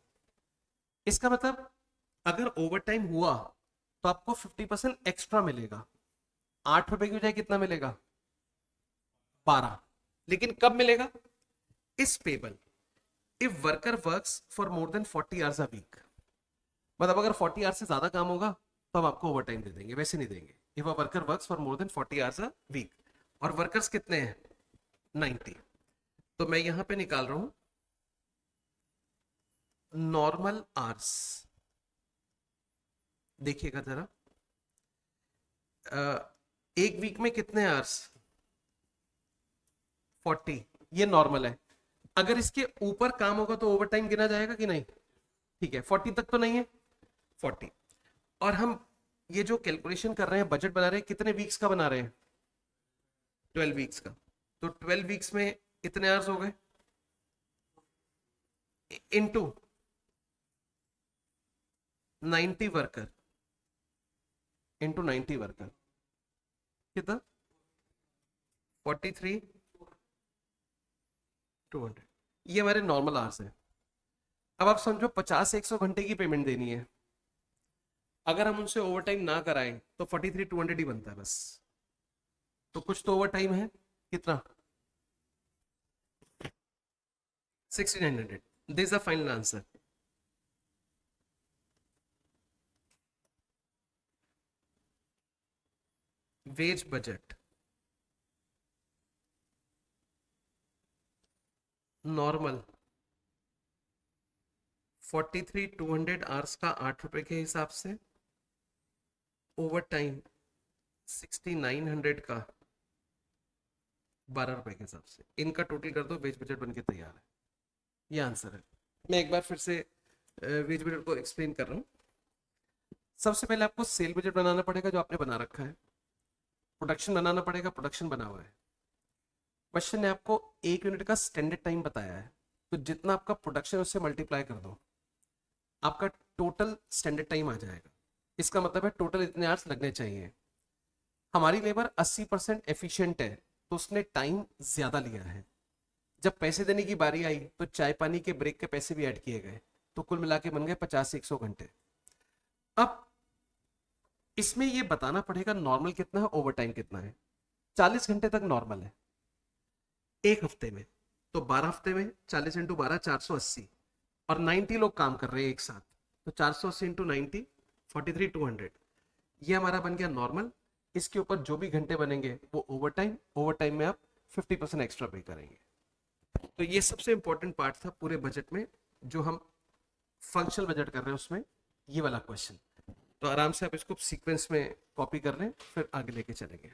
इसका मतलब अगर ओवर टाइम हुआ तो आपको 50% एक्स्ट्रा मिलेगा। 8 रुपए की बजाय कितना मिलेगा? 12। लेकिन कब मिलेगा? Is payable, if worker works for more than 40 hours a week. मतलब अगर 40 आवर्स से ज्यादा काम होगा तो हम आपको ओवर टाइम दे देंगे, वैसे नहीं देंगे। If a worker works for more than 40 hours a week, और वर्कर्स कितने हैं? 90। तो मैं यहां पे निकाल रहा हूं नॉर्मल आवर्स। देखिएगा जरा, एक वीक में कितने आवर्स? 40। ये नॉर्मल है। अगर इसके ऊपर काम होगा तो ओवर टाइम गिना जाएगा कि नहीं? ठीक है, 40 तक तो नहीं है, 40। और हम ये जो कैलकुलेशन कर रहे हैं, बजट बना रहे हैं, कितने वीक्स का बना रहे हैं? 12 वीक्स का। तो 12 वीक्स में इतने आवर्स हो गए, इनटू 90 वर्कर, इनटू 90 वर्कर, कितना? 43 200। ये हमारे नॉर्मल आवर्स है। अब आप समझो 50 100 घंटे की पेमेंट देनी है, अगर हम उनसे ओवर टाइम ना कराएं तो 43 200 ही बनता है बस। तो कुछ तो ओवर टाइम है, कितना? 1600। This is the final answer. Wage budget normal 43 200 hours का 8 रुपए के हिसाब से, ओवर टाइम 6900 का 12 रुपए के हिसाब से, इनका टोटल कर दो, वेज बजट बनके तैयार है। ये आंसर है। मैं एक बार फिर से वेज बजट को एक्सप्लेन कर रहा हूँ। सबसे पहले आपको सेल बजट बनाना पड़ेगा, जो आपने बना रखा है। प्रोडक्शन बनाना पड़ेगा, प्रोडक्शन बना हुआ है। क्वेश्चन ने आपको 1 यूनिट का स्टैंडर्ड टाइम बताया है, तो जितना आपका प्रोडक्शन है उससे मल्टीप्लाई कर दो, आपका टोटल स्टैंडर्ड टाइम आ जाएगा। इसका मतलब है टोटल इतने आवर्स लगने चाहिए। हमारी लेबर 80% एफिशिएंट है, तो उसने टाइम ज्यादा लिया है। जब पैसे देने की बारी आई तो चाय पानी के ब्रेक के पैसे भी ऐड किए गए, तो कुल मिला के बन गए 50 100 घंटे। अब इसमें ये बताना पड़ेगा नॉर्मल कितना है, ओवर टाइम कितना है। 40 घंटे तक नॉर्मल है एक हफ्ते में, तो 12 हफ्ते में 40 × 12 480, और 90 लोग काम कर रहे हैं एक साथ, तो 480 × 90 43 200। ये हमारा बन गया नॉर्मल। इसके ऊपर जो भी घंटे बनेंगे वो ओवर टाइम, ओवर टाइम में आप 50% एक्स्ट्रा पे करेंगे। तो ये सबसे इंपॉर्टेंट पार्ट था पूरे बजट में, जो हम फंक्शनल बजट कर रहे हैं उसमें, ये वाला क्वेश्चन। तो आराम से आप इसको सीक्वेंस में कॉपी कर लें, फिर आगे लेके चलेंगे।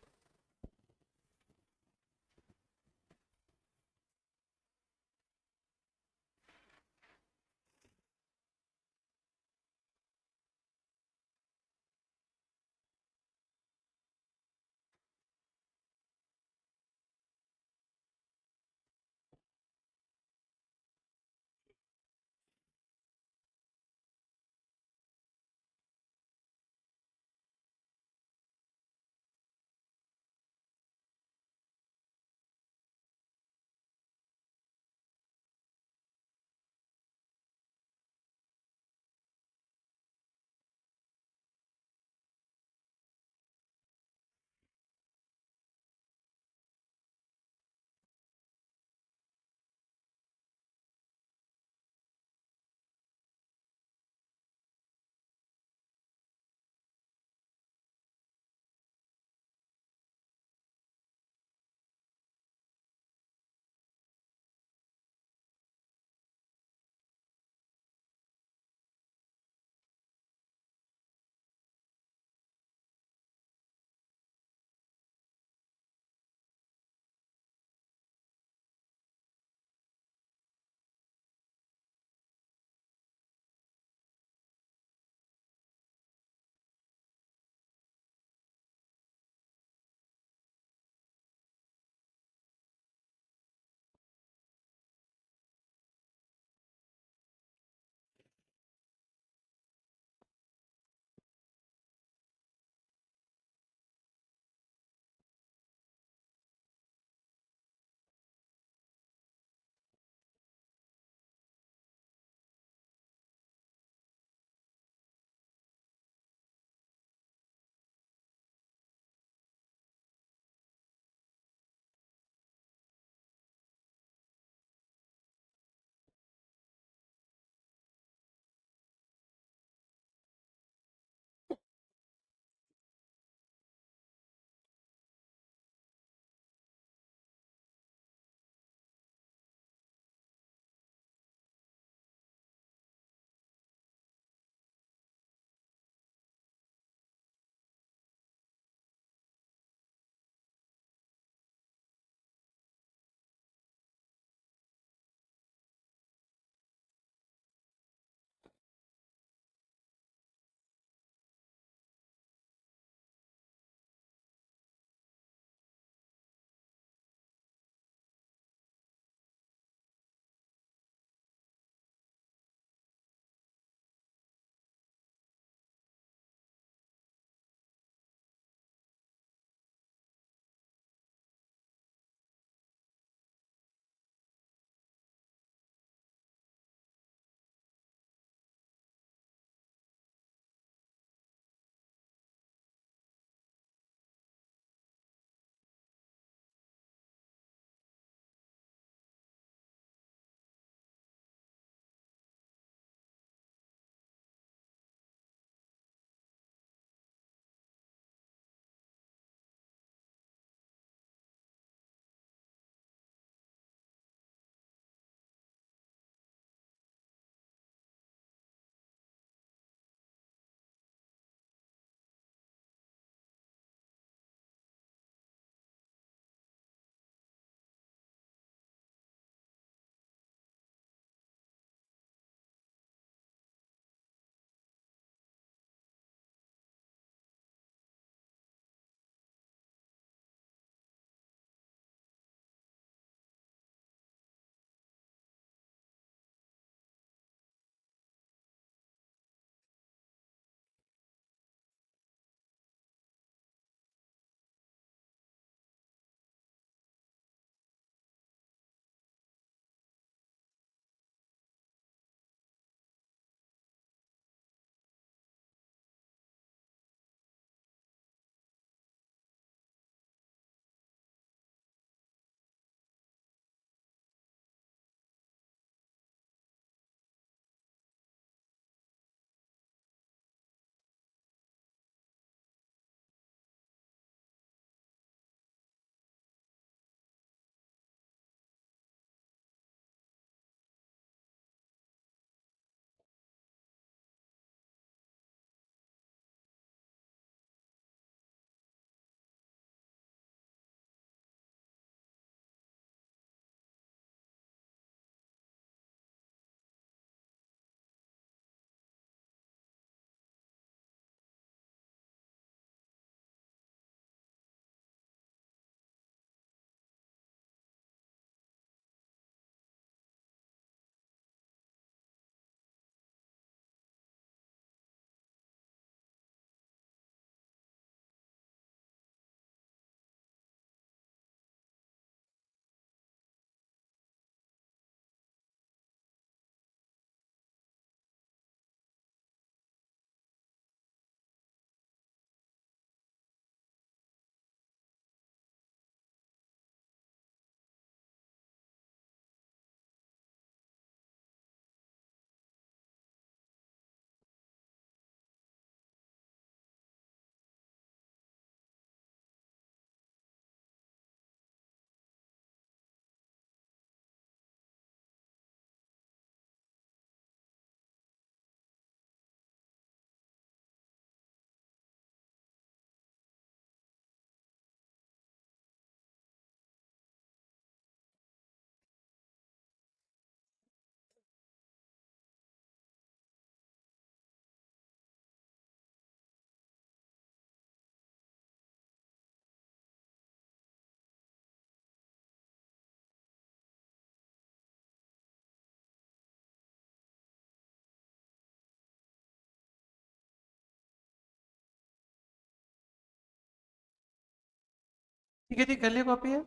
ठीक है जी, कर लिया कॉपी है।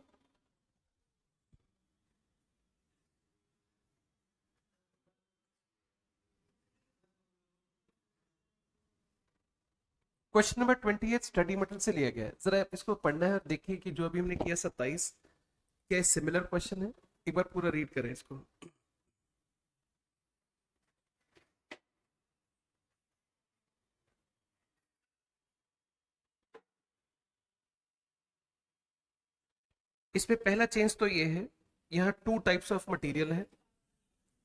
क्वेश्चन नंबर 28 स्टडी मटेरियल से लिया गया है, जरा इसको पढ़ना है और देखिए कि जो अभी हमने किया 27 क्या सिमिलर क्वेश्चन है। एक बार पूरा रीड करें इसको। इसमें पहला चेंज तो ये है, यहाँ 2 टाइप्स ऑफ मटेरियल है,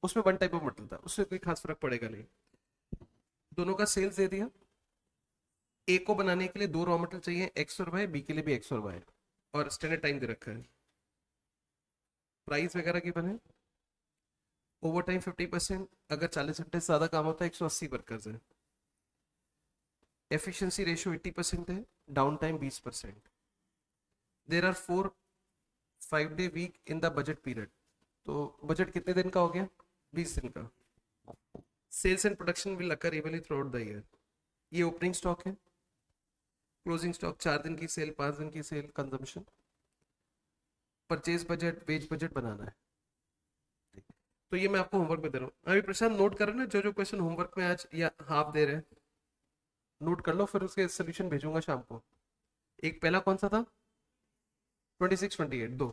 उसमें 1 टाइप ऑफ मटेरियल था, उससे कोई खास फर्क पड़ेगा नहीं। दोनों का सेल्स दे दिया। ए को बनाने के लिए 2 रॉ मटेरियल चाहिए, एक्स और वाई, बी के लिए भी एक्स और वाई, और स्टैंडर्ड टाइम दे रखा है। प्राइस वगैरह की बने, ओवर टाइम 50%, अगर 40 घंटे से ज्यादा काम होता है 180 वर्कर्स है। एफिशिएंसी रेशियो 80% है, down time 20%। There are 4 5-day week in the budget period. तो बजट कितने दिन का हो गया? 20 दिन का। Sales and production will occur evenly throughout the year. ये ओपनिंग स्टॉक है, क्लोजिंग स्टॉक 4 दिन की सेल, 5 दिन की sale, consumption. Purchase budget, wage budget बनाना है। तो ये मैं आपको होमवर्क में दे रहा हूँ। अभी प्रशांत नोट कर रहे ना, जो जो क्वेश्चन होमवर्क में आज या हाफ दे रहे हैं, नोट कर लो, फिर उसके सोल्यूशन भेजूंगा शाम को। एक पहला कौन सा था? 26 28 दो।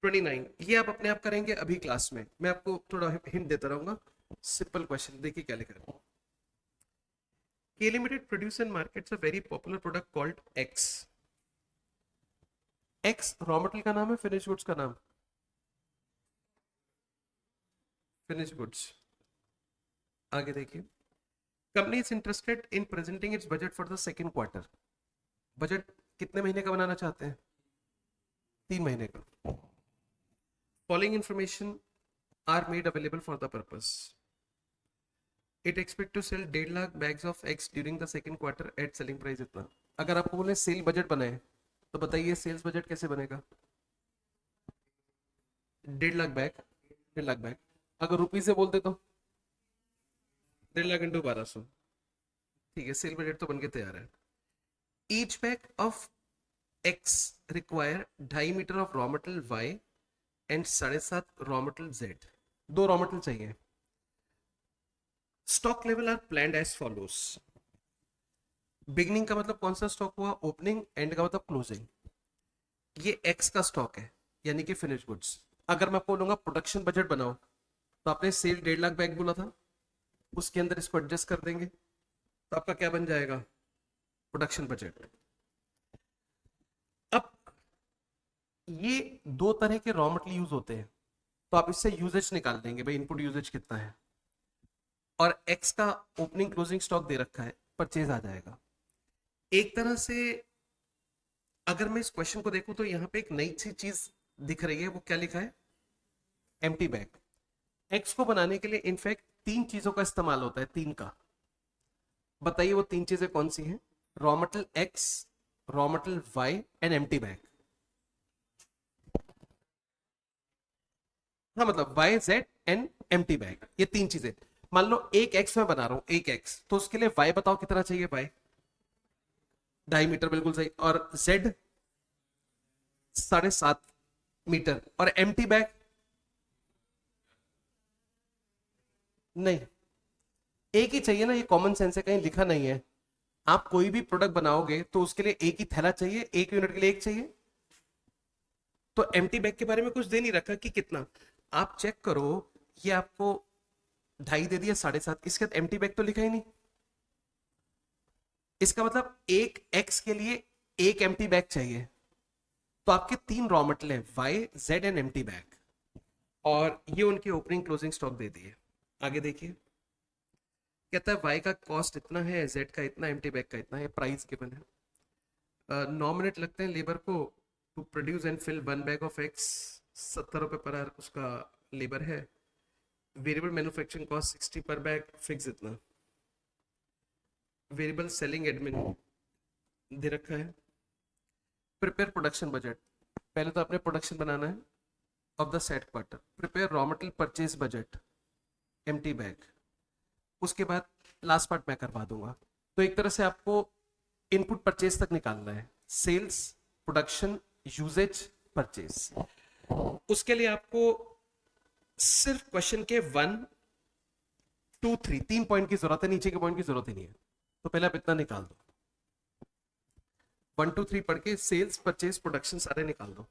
29 ये आप अपने आप करेंगे अभी क्लास में, मैं आपको थोड़ा हिंट देता रहूंगा। सिंपल क्वेश्चन देखिए क्या लिखा है। K Limited produce and markets a very popular product called X. X raw material का नाम है, फिनिश गुड्स का नाम? Finish goods. आगे देखिए, company is interested in presenting its budget for the second quarter. Budget कितने महीने का बनाना चाहते हैं? 3 महीने का। Following information are made available for the purpose. It expect to sell 1.5 lakh bags of X during the second quarter at selling price इतना। अगर आपको बोले सेल बजट बनाए, तो बताइए सेल्स बजट कैसे बनेगा? 1.5 लाख बैग, 1.5 लाख बैग। अगर रुपी से बोलते तो 1.5 लाख इंटू 1200। ठीक है, सेल बजट तो बनके तैयार है। Each bag of X require 2.5 metre of raw material Y and 7.5 raw material Z. 2 raw material चाहिए। Stock level are planned as follows. Beginning का मतलब कौन सा स्टॉक हुआ? ओपनिंग। एंड का मतलब क्लोजिंग। ये एक्स का स्टॉक है, यानी कि फिनिश गुड्स। अगर मैं आपको बोलूंगा प्रोडक्शन बजट बनाओ, तो आपने सेल 1.5 लाख बैग बोला था, उसके अंदर इसको एडजस्ट कर देंगे, तो आपका क्या बन जाएगा? Production budget. अब ये 2 तरह के रॉ मटेरियल यूज होते हैं, तो आप इससे यूजेज निकाल देंगे भाई, इनपुट यूजेज कितना है, और एक्स का ओपनिंग क्लोजिंग स्टॉक दे रखा है, परचेज आ जाएगा। एक तरह से अगर मैं इस क्वेश्चन को देखूं तो यहाँ पे एक नई सी चीज दिख रही है, वो क्या लिखा है? Empty bag. एक्स को बनाने के लिए इनफैक्ट 3 चीजों का इस्तेमाल होता है, 3 का। बताइए वो 3 चीजें कौन सी हैं? Raw material X, raw material Y and empty bag. हाँ, मतलब Y Z and empty bag, ये 3 चीजें। मान लो एक एक्स में बना रहा हूं, एक एक्स, तो उसके लिए वाई बताओ कितना चाहिए? वाई 2.5 मीटर, बिल्कुल सही। और जेड 7.5 मीटर। और एम्प्टी बैग नहीं, एक ही चाहिए ना, ये कॉमन सेंस है, कहीं लिखा नहीं है। आप कोई भी प्रोडक्ट बनाओगे तो उसके लिए एक ही थैला चाहिए, एक यूनिट के लिए एक चाहिए। तो एम्प्टी बैग के बारे में कुछ दे नहीं रखा कि कितना। आप चेक करो, ये आपको 2.5 दे दिया, 7.5, इसके बाद एम्प्टी बैग तो लिखा ही नहीं। इसका मतलब एक एक्स के लिए एक एम्प्टी बैग चाहिए। तो आपके 3 रॉ मटेरियल है, Y Z and empty bag, और ये उनकी ओपनिंग क्लोजिंग स्टॉक दे दिए। आगे देखिए, कहता है वाई का कॉस्ट इतना है, जेड का इतना, एम्प्टी बैग का इतना है, प्राइस गिवन है। 9 मिनट लगते हैं लेबर को to produce and fill 1 bag of X. 70 रुपये पर आवर उसका लेबर है। वेरिएबल मैन्युफैक्चरिंग कॉस्ट 60 पर बैग, फिक्स इतना। वेरिएबल सेलिंग एडमिन दे रखा है। Prepare production budget. पहले तो आपने प्रोडक्शन बनाना है of the set quarter, prepare raw material purchase budget, empty bag. उसके बाद लास्ट पार्ट मैं करवा दूंगा। तो एक तरह से आपको इनपुट परचेज तक निकालना है, सेल्स, प्रोडक्शन, यूजेज, परचेज। उसके लिए आपको सिर्फ क्वेश्चन के 1 2 3 तीन पॉइंट की जरूरत है, नीचे के पॉइंट की जरूरत ही नहीं है। तो पहले आप इतना निकाल दो, 1 2 3 पढ़ के सेल्स, परचेज, प्रोडक्शन सारे निकाल दो।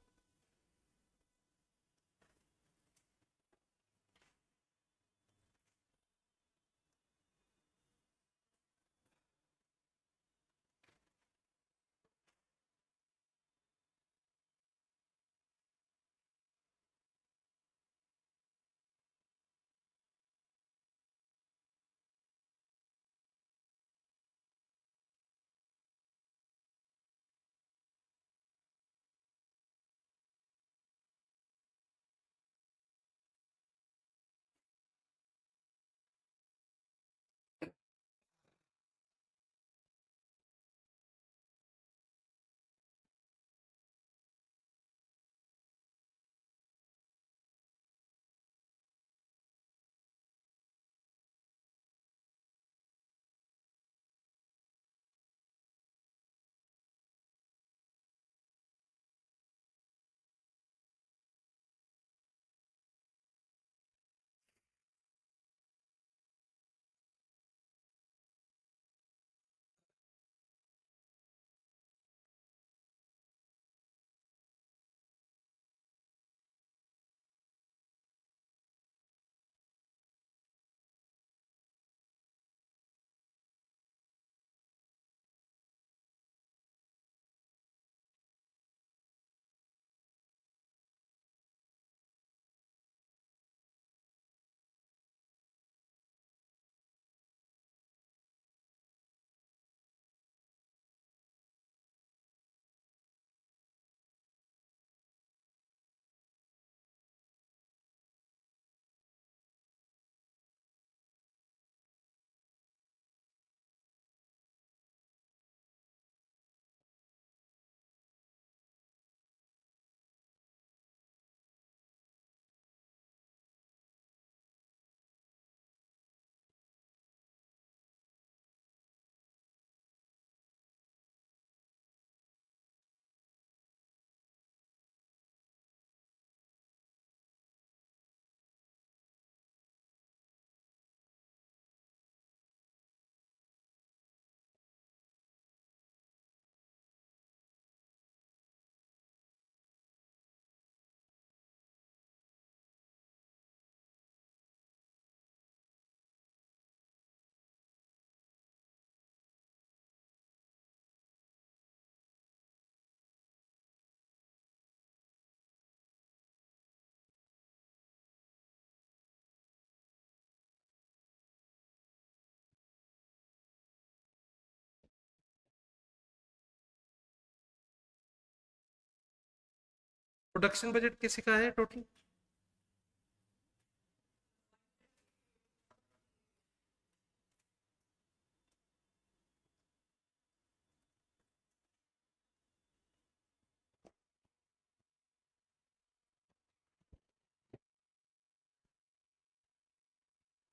प्रोडक्शन बजट किसी का है टोटल?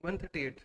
वन 138।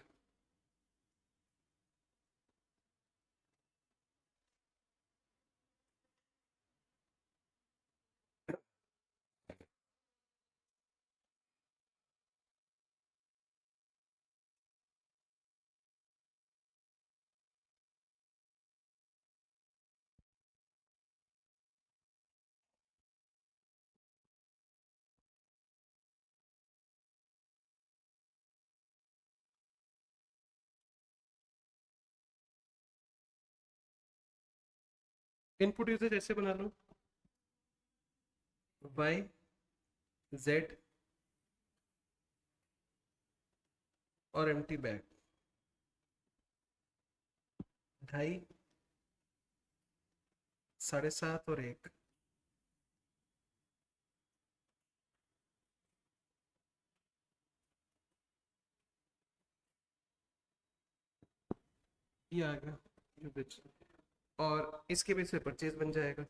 इनपुट यूजेज ऐसे बना लो, वाई जेड और एम्प्टी बैग, 2.5, 7.5 और 1। ये आ गया यूजेज, और इसके बेस पे परचेज बन जाएगा।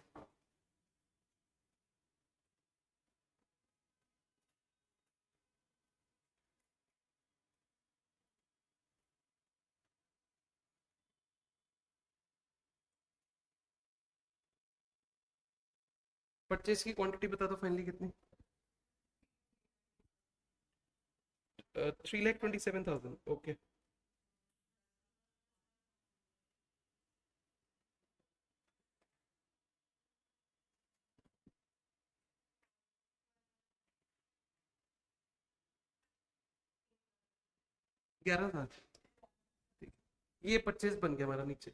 परचेज की क्वांटिटी बता दो फाइनली कितनी? 3,27,000। ओके, ग्यारह था। ठीक है, ये परचेज बन गया हमारा नीचे।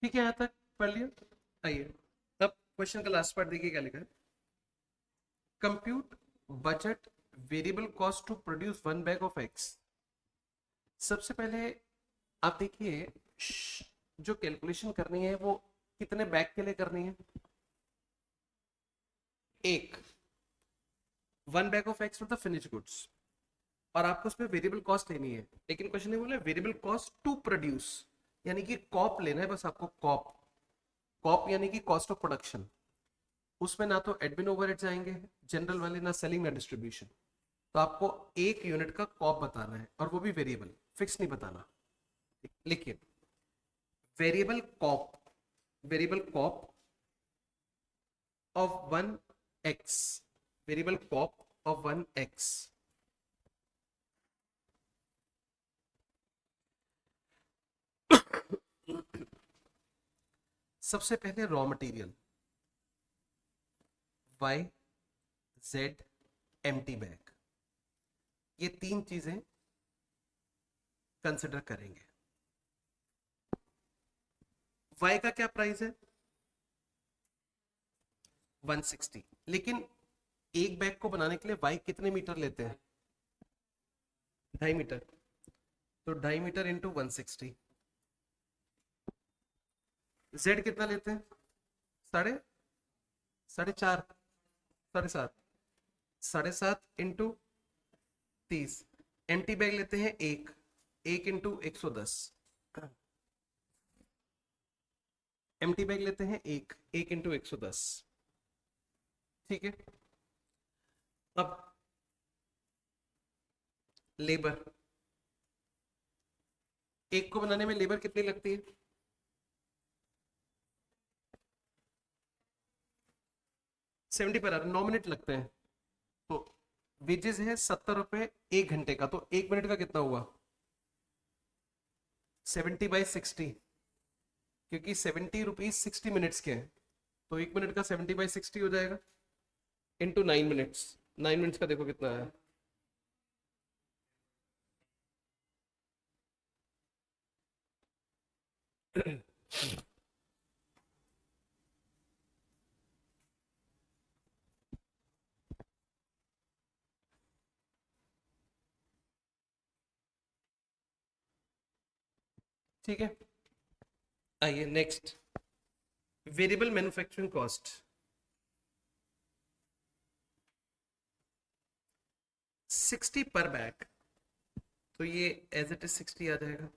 ठीक है, यहाँ तक पढ़ लिया। आइए अब क्वेश्चन का लास्ट पार्ट देखिए क्या लिखा है। Compute budget variable cost to produce one bag of X. सबसे पहले आप देखिए जो कैलकुलेशन करनी है वो कितने बैग के लिए करनी है? एक, वन बैग ऑफ एग्स मतलब फिनिश गुड्स, और आपको उसमें वेरिएबल कॉस्ट लेनी है। लेकिन क्वेश्चन ये बोला वेरिएबल कॉस्ट टू प्रोड्यूस, यानी कि कॉप लेना है बस आपको। कॉप, कॉप यानी कि कॉस्ट ऑफ प्रोडक्शन। उसमें ना तो एडमिन ओवरहेड्स आएंगे जनरल वाले, ना सेलिंग ना डिस्ट्रीब्यूशन। तो आपको एक यूनिट का कॉप बताना है, और वो भी वेरिएबल, फिक्स नहीं बताना। लिखिए वेरिएबल कॉप, वेरिएबल कॉप ऑफ वन एक्स, वेरिएबल कॉप ऑफ वन एक्स। सबसे पहले raw material Y Z empty bag, ये तीन चीजें कंसिडर करेंगे। वाई का क्या प्राइस है? 160। लेकिन एक बैग को बनाने के लिए वाई कितने मीटर लेते हैं? 2.5 मीटर। तो 2.5 मीटर इंटू 160। जेड कितना लेते हैं? साढ़े 4.5, 7.5, 7.5 इंटू 30। एम्प्टी बैग लेते हैं एक, 1 इंटू 110। एम्प्टी बैग लेते हैं एक इंटू 110। ठीक है। अब लेबर, एक को बनाने में लेबर कितनी लगती है? 70 पर आवर, 9 मिनट लगते हैं। तो वेजेस है 70 रुपए 1 घंटे का, तो 1 मिनट का कितना हुआ? 70/60, क्योंकि 70 रुपीज 60 मिनट्स के हैं, तो 1 मिनट का 70/60 हो जाएगा, इंटू 9 मिनट्स। 9 मिनट्स का देखो कितना है। ठीक है, आइए नेक्स्ट, वेरिएबल मैन्युफैक्चरिंग कॉस्ट। 60 पर बैग, तो ये एज इट इज 60 आ जाएगा।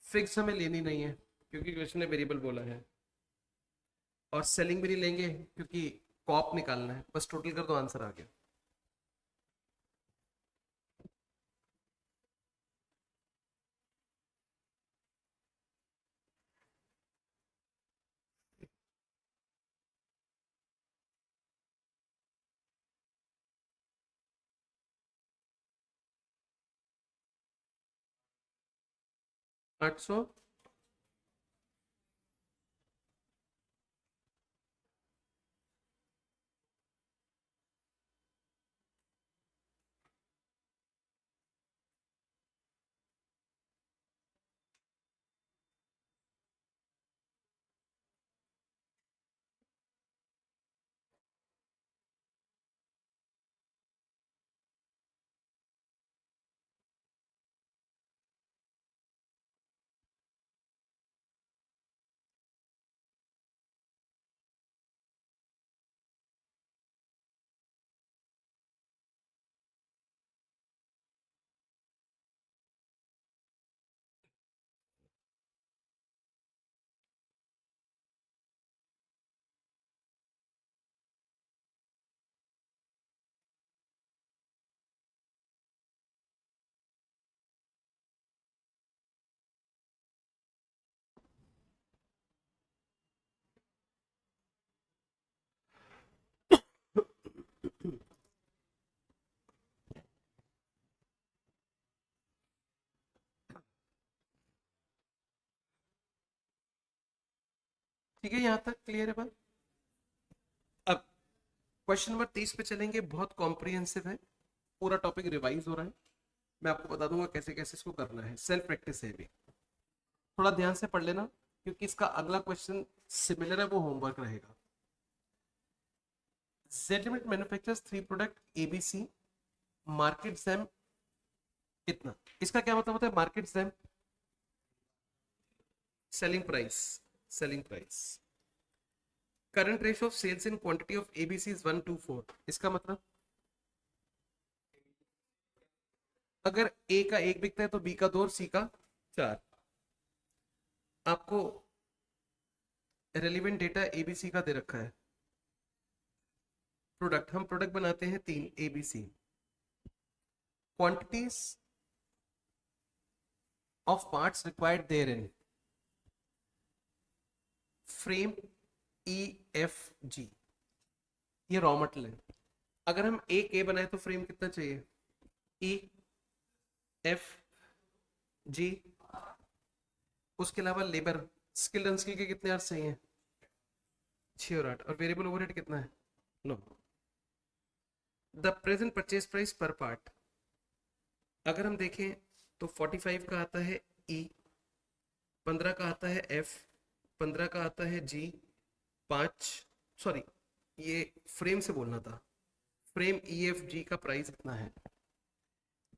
फिक्स हमें लेनी नहीं है क्योंकि क्वेश्चन ने वेरिएबल बोला है, और सेलिंग भी नहीं लेंगे क्योंकि कॉप निकालना है, बस टोटल कर दो, आंसर आ गया। आठ सौ। ठीक है, यहां तक क्लियर है बात। अब क्वेश्चन नंबर 30 पे चलेंगे, बहुत कॉम्प्रिहेंसिव है, पूरा टॉपिक रिवाइज हो रहा है। मैं आपको बता दूंगा कैसे कैसे इसको करना है, सेल्फ प्रैक्टिस है भी, थोड़ा ध्यान से पढ़ लेना क्योंकि इसका अगला क्वेश्चन सिमिलर है, वो होमवर्क रहेगा। Z Limited manufactures 3 product ABC, market jam इतना। इसका क्या मतलब होता है market jam? Selling price, selling price. Current ratio of sales in quantity of ABC is 1:4। इसका मतलब अगर A का 1 बिकता है तो B का 2 और C का 4। आपको रेलिवेंट डेटा ABC का दे रखा है। प्रोडक्ट, हम प्रोडक्ट बनाते हैं 3 ABC। Quantities of parts required there in frame EFG, ये रॉ मटेरियल है। अगर हम एक ए बनाए तो फ्रेम कितना चाहिए? EFG। उसके अलावा लेबर, स्किल अनस्किल के कितने आवर्स चाहिए? 6 और 8। और वेरिएबल ओवरहेड कितना है? 9। द प्रेजेंट परचेज प्राइस पर पार्ट, अगर हम देखें तो 45 का आता है E, 15 का आता है F, 15 का आता है G, 5, सॉरी ये फ्रेम से बोलना था, फ्रेम EFG का प्राइस कितना है?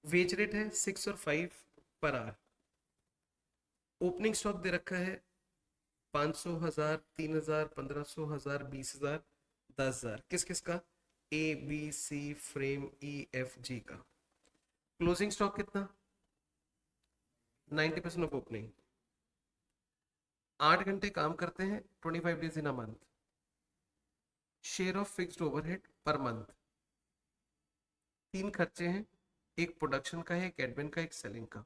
वेज रेट है 6 और 5 पर आवर। ओपनिंग स्टॉक दे रखा है 500, 1000, 3000, 1500, 1000, 20,000, 10,000। किस किस का? ABC, फ्रेम, EFG का। क्लोजिंग स्टॉक कितना? 90% ऑफ ओपनिंग। 8 घंटे काम करते हैं, 25 days in a month. Share of fixed overhead per month. 3 खर्चे हैं, एक प्रोडक्शन का है, एक एडमिन का, एक सेलिंग का।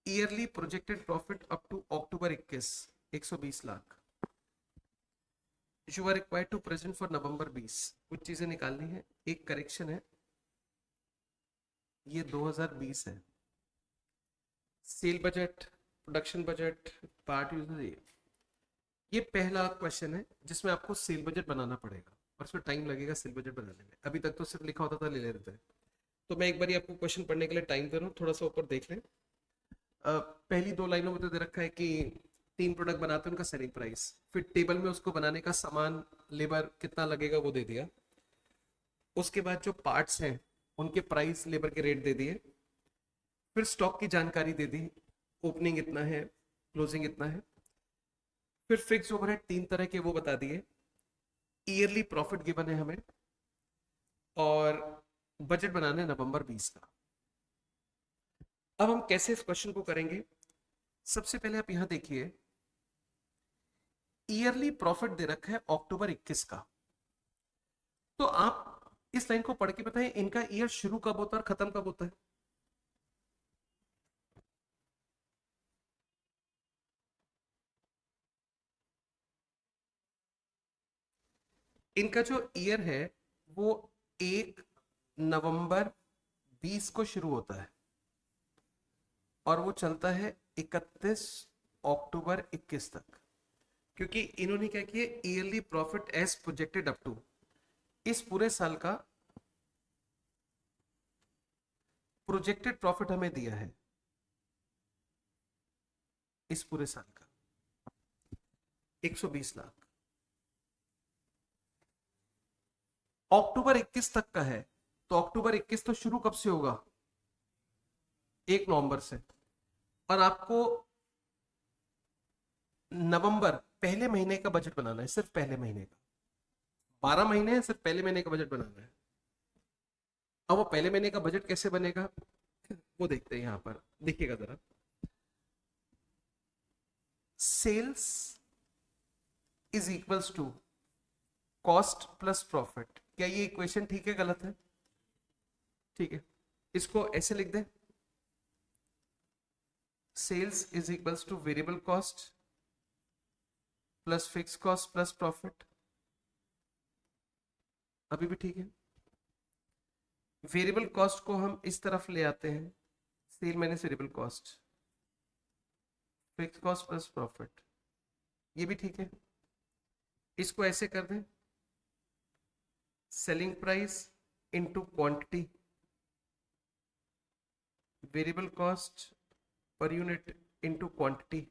Yearly projected profit up to October 21, 120 lakh. You are required to present for November 20। कुछ चीजें निकालनी है। एक करेक्शन है, ये 2020 है। Sale budget, production budget, part user, ये पहला क्वेश्चन है जिसमें आपको सेल बजट बनाना पड़ेगा और इसमें टाइम लगेगा सेल बजट बनाने में। अभी तक तो सिर्फ लिखा होता था, ले लेते थे। तो मैं एक बार आपको क्वेश्चन पढ़ने के लिए टाइम दे रहा हूँ, थोड़ा सा ऊपर देख लें। पहली 2 लाइनों में तो दे रखा है कि 3 प्रोडक्ट बनाते हैं, उनका सेलिंग प्राइस। फिर टेबल में उसको बनाने का सामान, लेबर कितना लगेगा वो दे दिया। उसके बाद जो पार्ट्स हैं उनके प्राइस, लेबर के रेट दे दिए। फिर स्टॉक की जानकारी दे दी, ओपनिंग इतना है, क्लोजिंग इतना है। फिर फिक्स ओवरहेड 3 तरह के वो बता दिए। ईयरली प्रॉफिट गिवन है हमें, और बजट बनाना है नवंबर 20 का। अब हम कैसे इस क्वेश्चन को करेंगे? सबसे पहले आप यहां देखिए, ईयरली प्रॉफिट दे रखा है अक्टूबर 21 का। तो आप इस लाइन को पढ़ के बताएं, इनका ईयर शुरू कब होता है और खत्म कब होता है? इनका जो ईयर है वो 1 नवंबर 20 को शुरू होता है और वो चलता है 31 अक्टूबर 21 तक। क्योंकि इन्होंने क्या किया, yearly profit as projected up to, इस पूरे साल का प्रोजेक्टेड प्रॉफिट हमें दिया है, इस पूरे साल का 120 लाख। अक्टूबर 21 तक का है, तो अक्टूबर 21 तो शुरू कब से होगा? 1 नवंबर से। और आपको नवंबर पहले महीने का बजट बनाना है, सिर्फ पहले महीने का। 12 महीने हैं, सिर्फ पहले महीने का बजट बनाना है। अब वो पहले महीने का बजट कैसे बनेगा वो देखते हैं। यहां पर देखिएगा जरा, sales is equals to cost plus profit. क्या ये इक्वेशन ठीक है, गलत है? ठीक है, इसको ऐसे लिख दें, sales is equals to variable cost plus fix cost plus profit. अभी भी ठीक है। वेरिएबल कॉस्ट को हम इस तरफ ले आते हैं, sale minus variable cost, fix cost plus profit. ये भी ठीक है। इसको ऐसे कर दें, selling price into quantity, variable cost per unit into quantity,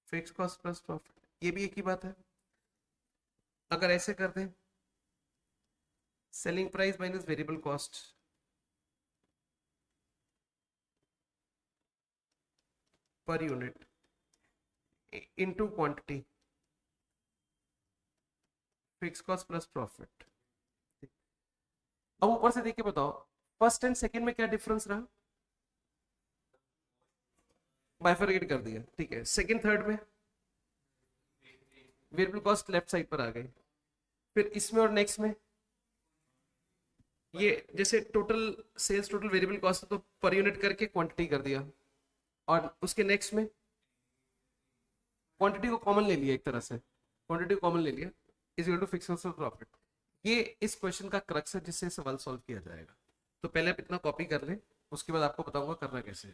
fix cost plus profit. ये भी एक ही बात है। अगर ऐसे कर दें, selling price minus variable cost per unit into quantity, fix cost plus profit. अब ऊपर से देख के बताओ, फर्स्ट एंड सेकंड में क्या डिफरेंस रहा? बाइफरकेट कर दिया, ठीक है। सेकंड थर्ड में वेरिएबल कॉस्ट लेफ्ट साइड पर आ गई। फिर इसमें और नेक्स्ट में, ये जैसे total sales, total variable cost तो पर यूनिट करके क्वांटिटी कर दिया। और उसके नेक्स्ट में क्वांटिटी को कॉमन ले लिया, एक तरह से क्वांटिटी को कॉमन ले लिया, is equal to fix cost profit. ये इस क्वेश्चन का क्रक्स है जिससे सवाल सॉल्व किया जाएगा। तो पहले आप इतना कॉपी कर लें, उसके बाद आपको बताऊंगा करना कैसे।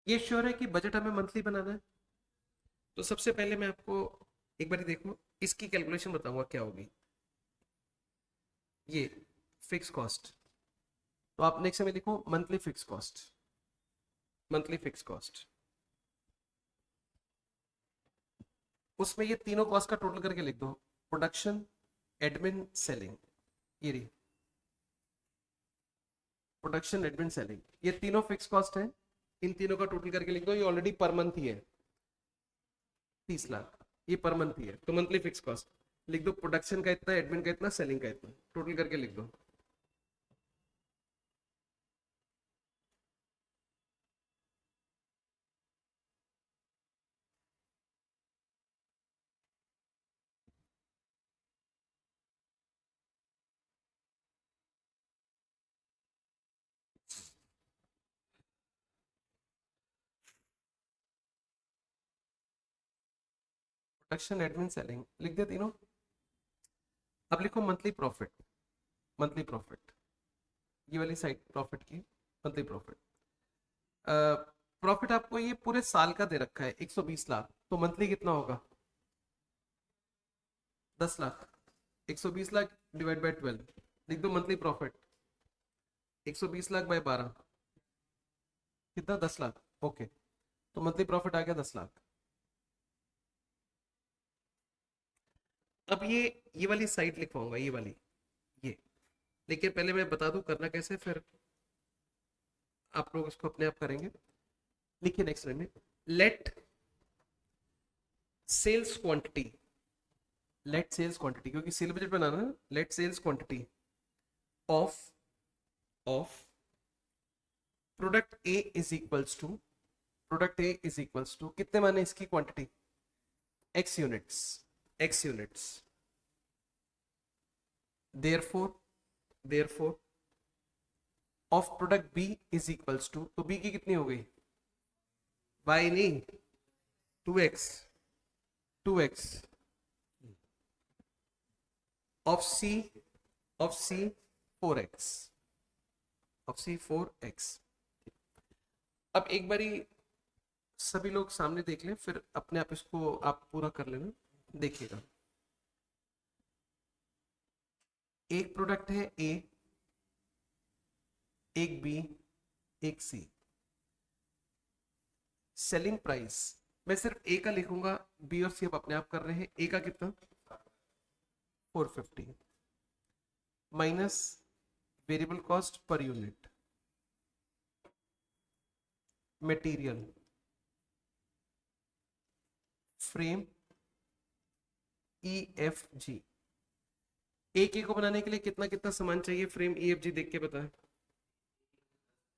ये श्योर है कि बजट हमें मंथली बनाना है? तो सबसे पहले मैं आपको एक बार देखो, इसकी कैलकुलेशन बताऊंगा क्या होगी। ये फिक्स कॉस्ट, तो आप नेक्स्ट में लिखो monthly fix cost, monthly fix cost. उसमें ये तीनों कॉस्ट का टोटल करके लिख दो, प्रोडक्शन, एडमिन, सेलिंग। ये रही प्रोडक्शन, एडमिन, सेलिंग, ये तीनों फिक्स कॉस्ट है। इन तीनों का टोटल करके लिख दो। ये ऑलरेडी पर मंथ ही है 30 लाख, ये पर मंथ ही है। तो मंथली फिक्स कॉस्ट लिख दो, प्रोडक्शन का इतना, एडमिन का इतना, सेलिंग का इतना, टोटल करके लिख दो। प्रोडक्शन, एडमिन, सेलिंग लिख दिया तीनों। अब लिखो मंथली प्रॉफिट, मंथली प्रॉफिट, ये वाली साइड प्रॉफिट की, मंथली प्रॉफिट। प्रॉफिट आपको ये पूरे साल का दे रखा है 120 लाख, तो मंथली कितना होगा? 10 लाख। 120 लाख डिवाइड बाय 12, लिख दो मंथली प्रॉफिट। 120 लाख बाय 12 कितना? 10 लाख। ओके, तो मंथली प्रॉफिट आ गया 10 लाख। अब ये वाली साइड लिखवाऊंगा, ये वाली, ये। लेकिन पहले मैं बता दूं करना कैसे, फिर आप लोग इसको अपने आप करेंगे। लिखिए नेक्स्ट लाइन में, let sales quantity, let sales quantity, क्योंकि सेल बजट बनाना है। Let sales quantity of of product A is equals to, product A is equals to कितने माने इसकी quantity? X units, X units. Therefore, therefore of product B is equals to, तो B की कितनी हो गई? वाई नहीं, 2x, 2x of C, of C 4x, of C 4x। अब एक बारी सभी लोग सामने देख लें, फिर अपने आप इसको आप पूरा कर लेना। देखिएगा, एक प्रोडक्ट है ए, एक बी, एक सी। सेलिंग प्राइस मैं सिर्फ ए का लिखूंगा, बी और सी अब अपने आप कर रहे हैं। ए का कितना? 450 minus variable cost per unit, material, frame, E F जी। एक को बनाने के लिए कितना कितना सामान चाहिए? फ्रेम ई एफ जी देख के बताएं।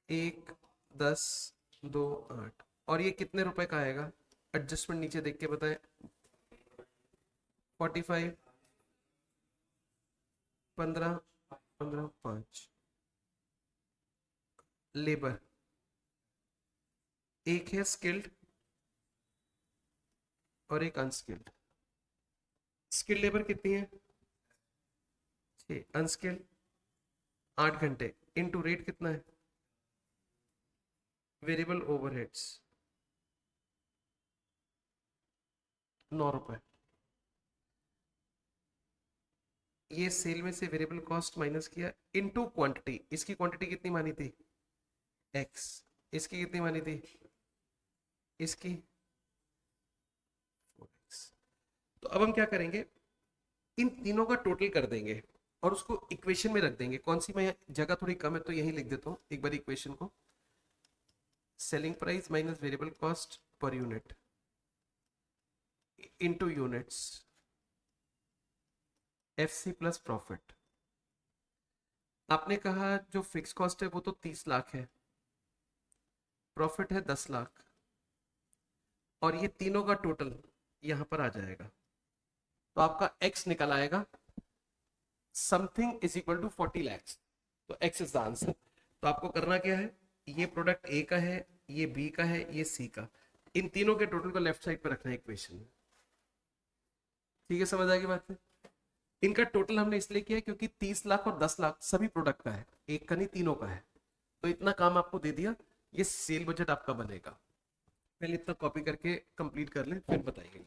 1, 10, 2, 8। और ये कितने रुपए का आएगा? एडजस्टमेंट नीचे देख के बताएं। 45, 15, 15, 5। लेबर, एक है स्किल्ड और एक अनस्किल्ड। स्किल्ड लेबर कितनी है? 6। अनस्किल्ड 8 घंटे, इनटू रेट कितना है? वेरिएबल ओवरहेड्स 9 रुपए। ये सेल में से वेरिएबल कॉस्ट माइनस किया, इनटू क्वांटिटी। इसकी क्वांटिटी कितनी मानी थी? x। इसकी कितनी मानी थी? इसकी 4x। तो अब हम क्या करेंगे, इन तीनों का टोटल कर देंगे और उसको इक्वेशन में रख देंगे। कौन सी, मैं जगह थोड़ी कम है तो यही लिख देता हूँ एक बार इक्वेशन को। Selling price minus variable cost per unit into units, FC plus profit. आपने कहा जो फिक्स कॉस्ट है वो तो 30 लाख है, प्रॉफिट है 10 लाख, और ये तीनों का टोटल यहां पर आ जाएगा। तो आपका x निकल आएगा something is equal to 40 lakhs. तो x इज द आंसर। तो आपको करना क्या है, ये प्रोडक्ट ए का है, ये बी का है, ये सी का, इन तीनों के टोटल को लेफ्ट साइड पर रखना है इक्वेशन में। ठीक है, समझ आ गई बात है? इनका टोटल हमने इसलिए किया क्योंकि 30 लाख और 10 लाख सभी प्रोडक्ट का है, एक का नहीं तीनों का है। तो इतना काम आपको दे दिया, ये सेल बजट आपका बनेगा। पहले इतना कॉपी करके कंप्लीट कर लें फिर बताइए।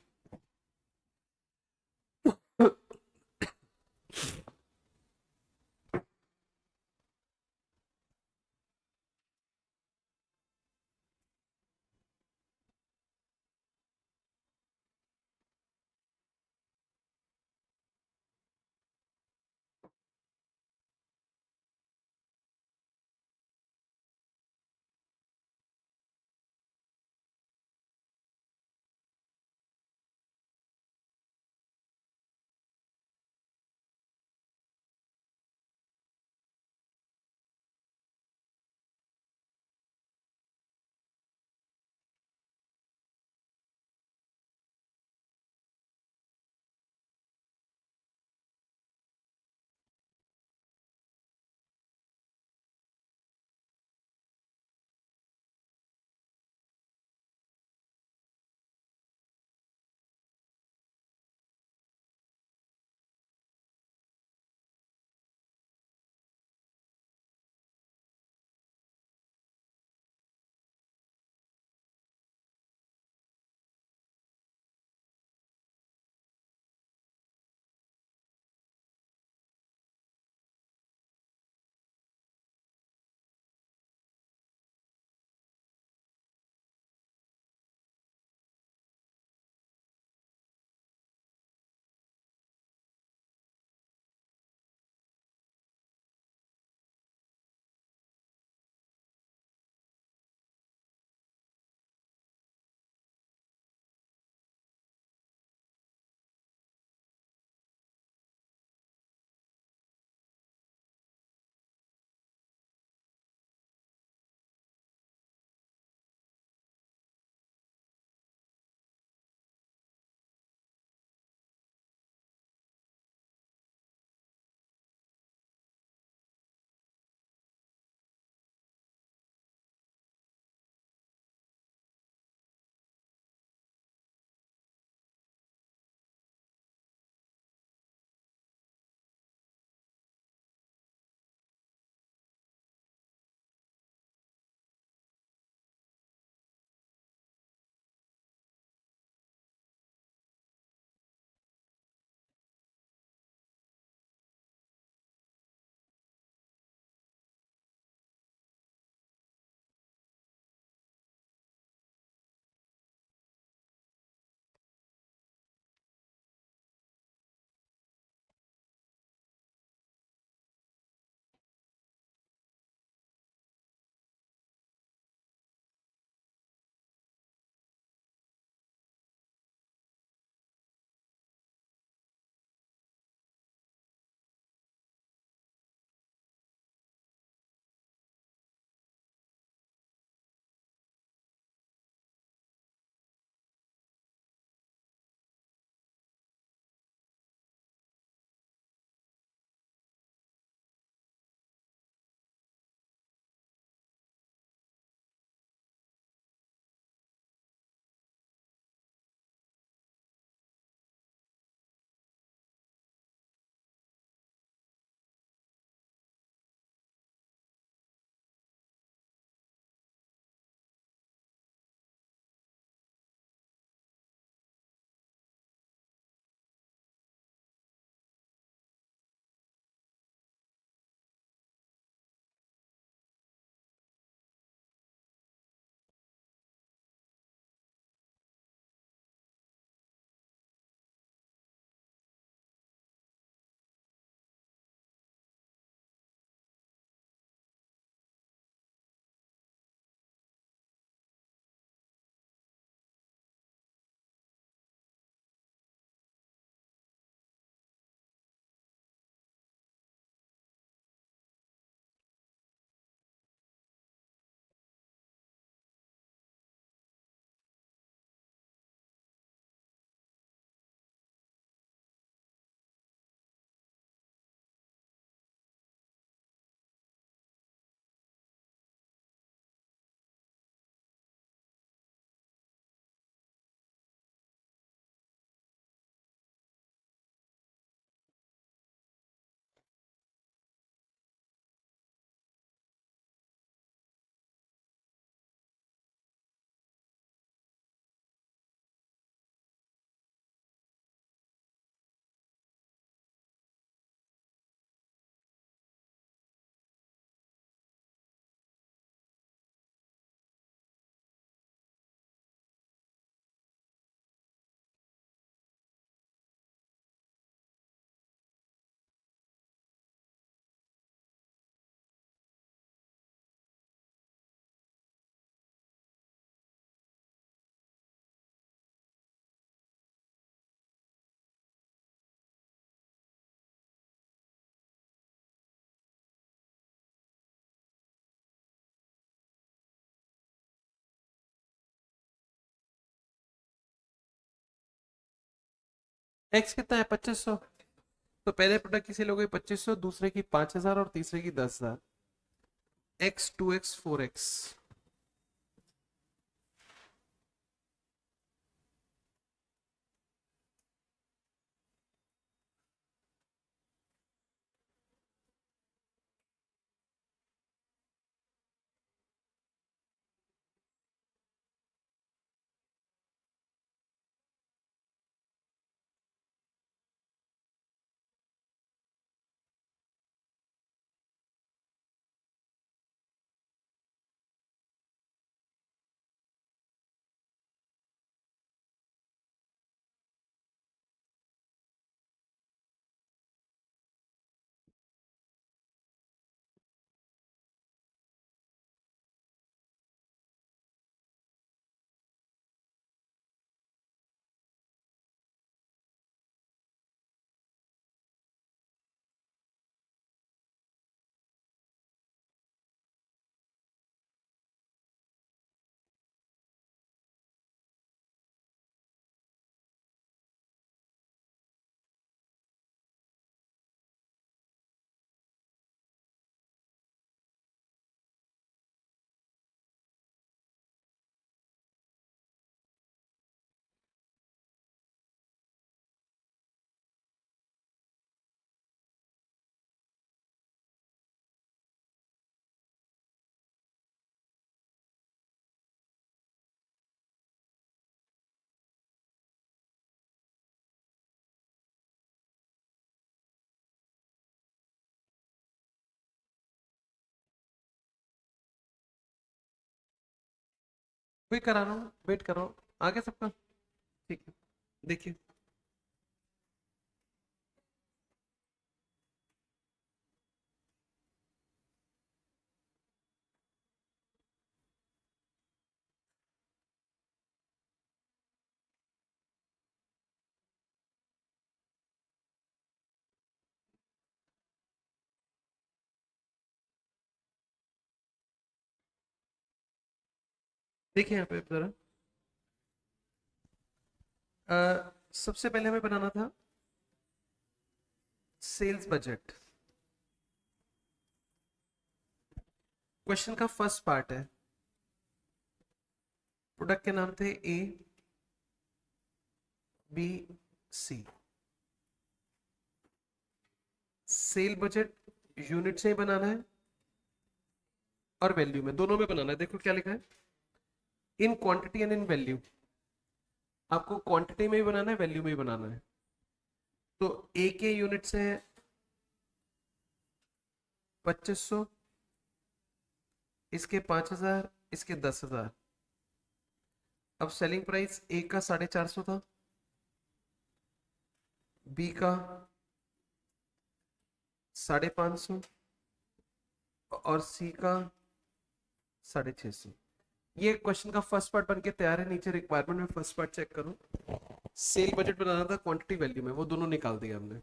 एक्स कितना है 2500। तो पहले प्रोडक्ट की सेल हो गई 2500, दूसरे की 5000 और तीसरे की 10,000। X 2x 4x। वेट करा रहा हूँ, वेट कर रहा हूँ। आ गया सबका? ठीक है, देखिए। देखिए यहाँ पे जरा, सबसे पहले हमें बनाना था सेल्स बजट। क्वेश्चन का फर्स्ट पार्ट है, प्रोडक्ट के नाम थे A B C. Sale budget unit से ही बनाना है और वैल्यू में, दोनों में बनाना है। देखो क्या लिखा है, in quantity and in value. आपको क्वांटिटी में भी बनाना है, वैल्यू में भी बनाना है। तो ए के यूनिट से है 2500, इसके 5000, इसके 10,000। अब सेलिंग प्राइस ए का 450 था, बी का 550 और सी का 650। ये क्वेश्चन का फर्स्ट पार्ट बन के तैयार है। नीचे रिक्वायरमेंट में फर्स्ट पार्ट चेक करो, सेल बजट बनाना था क्वांटिटी वैल्यू में, वो दोनों निकाल दिया हमने।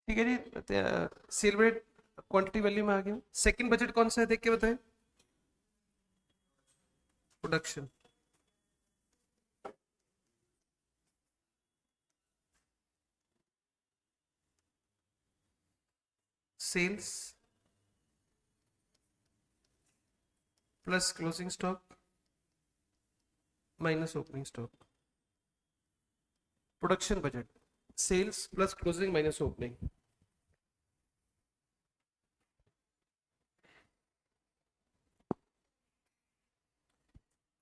ठीक है जी, सेल बजट क्वांटिटी वैल्यू में आ गया। सेकंड बजट कौन सा है, देख के बताएं। Production. Sales plus closing stock minus opening stock, production budget, sales plus closing minus opening,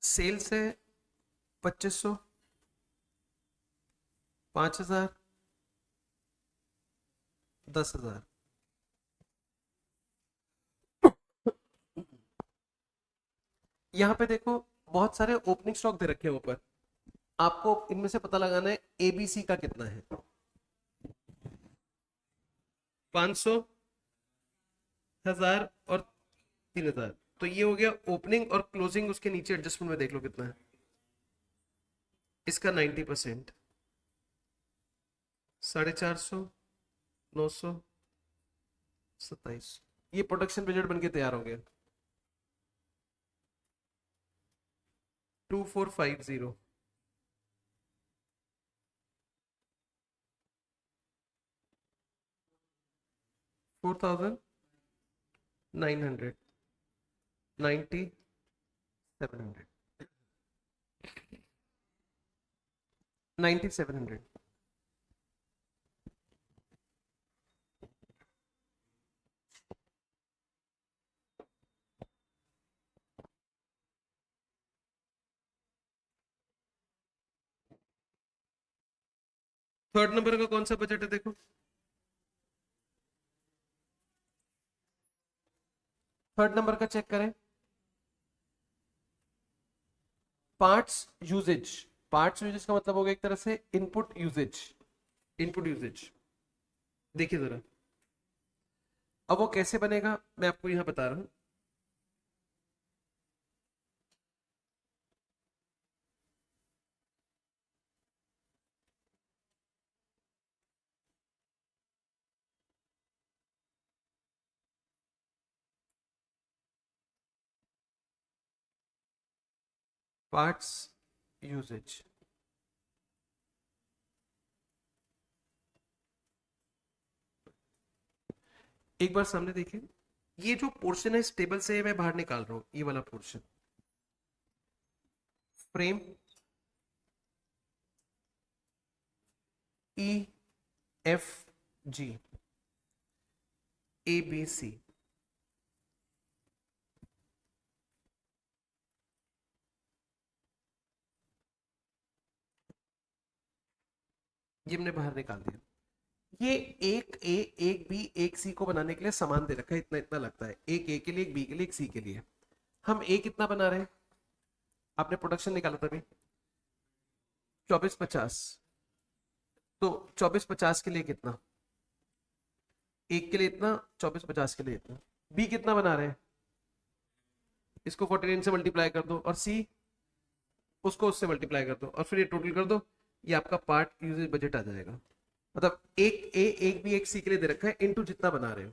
sales है 2500, 5000, 10,000। यहां पे देखो बहुत सारे ओपनिंग स्टॉक दे रखे हैं ऊपर, आपको इनमें से पता लगाना है एबीसी का कितना है। 500, 1000 और 3000, तो ये हो गया ओपनिंग और क्लोजिंग, उसके नीचे एडजस्टमेंट में देख लो कितना है इसका। 90%, 450, 900, 27, ये प्रोडक्शन बजट बनके तैयार हो गया। 2450, 4900, 9700, 9700। थर्ड नंबर का कौन सा बजट है देखो, थर्ड नंबर का चेक करें। पार्ट्स यूजेज, पार्ट्स यूजेज का मतलब हो गया एक तरह से इनपुट यूजेज, इनपुट यूजेज। देखिए जरा, अब वो कैसे बनेगा मैं आपको यहां बता रहा हूं। पार्ट्स यूजेज, एक बार सामने देखिए, ये जो पोर्शन है इस टेबल से मैं बाहर निकाल रहा हूं, ये वाला portion, frame, E, F, G, A B C, ये हमने बाहर निकाल दिया। ये एक ए, एक बी, एक सी को बनाने के लिए सामान दे रखा है, इतना इतना लगता है, एक ए के लिए, एक बी के लिए, एक सी के लिए। हम ए कितना बना रहे हैं, आपने प्रोडक्शन निकाला था अभी, 2450, तो 2450 के लिए कितना, एक के लिए इतना, 2450 के लिए इतना। बी कितना बना रहे हैं, इसको 49 से मल्टीप्लाई कर दो, और सी उसको उससे मल्टीप्लाई कर दो, और फिर ये टोटल कर दो, ये आपका पार्ट यूजेज बजट आ जाएगा। मतलब एक ए, एक बी, एक सी के लिए दे रखा है, इनटू जितना बना रहे हो।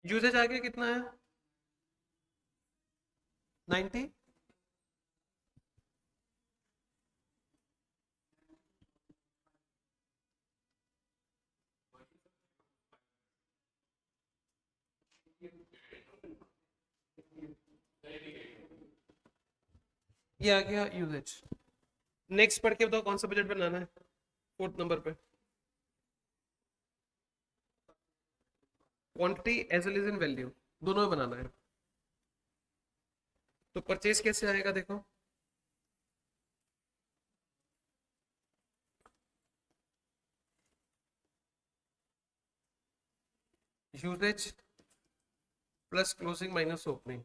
यूजेज आगे कितना है? 90। ये आ गया यूजेज। नेक्स्ट पढ़ के बताओ कौन सा बजट बनाना है फोर्थ नंबर पे। Quantity as well as in value, दोनों में बनाना है। तो परचेज कैसे आएगा देखो। Usages plus closing minus opening.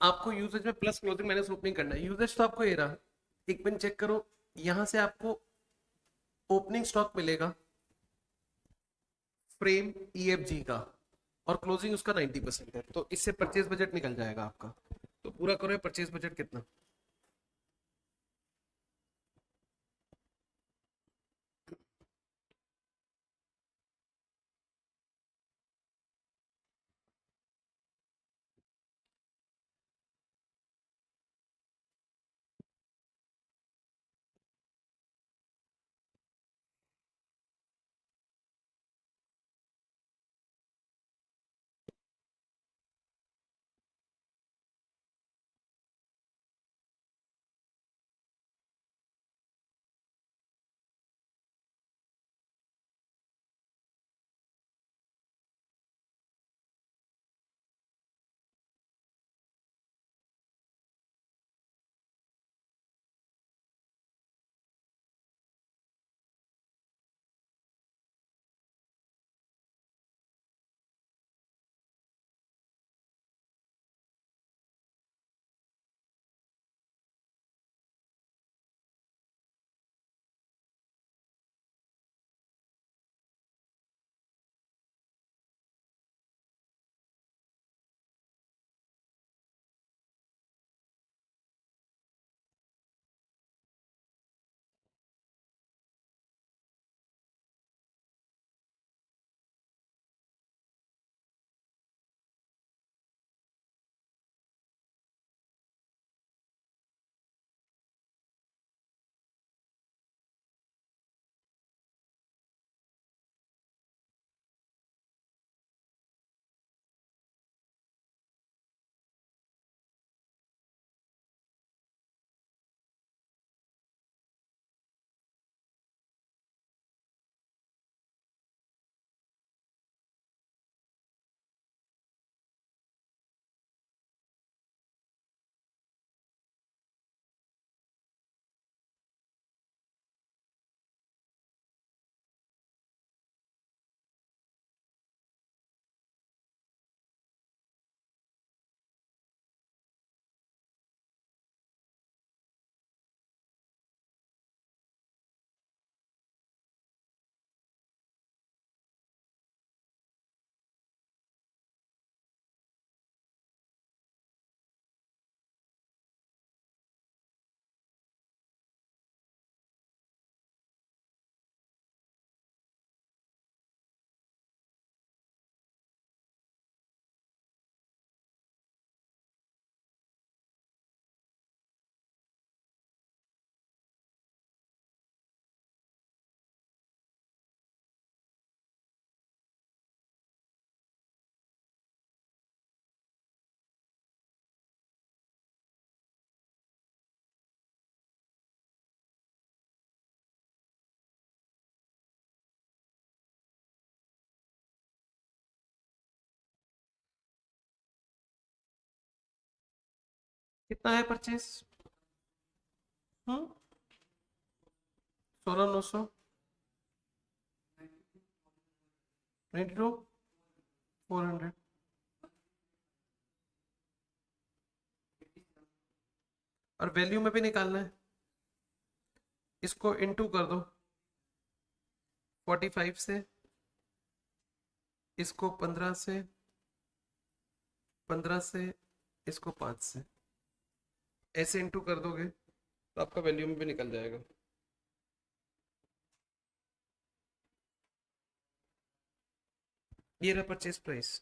आपको यूजेज में प्लस क्लोजिंग माइनस ओपनिंग करना है। यूजेज तो आपको ये रहा, एक मिनट चेक करो। यहां से आपको ओपनिंग स्टॉक मिलेगा फ्रेम ईएफजी का, और क्लोजिंग उसका 90% है, तो इससे परचेज बजट निकल जाएगा आपका। तो पूरा करो परचेज बजट कितना। कितना है परचेज? 16,900, 92,400। और वैल्यू में भी निकालना है, इसको इनटू कर दो 45 से, इसको 15 से, 15 से, इसको 5 से, ऐसे इनटू कर दोगे तो आपका वैल्यू में भी निकल जाएगा। ये रहा परचेज प्राइस।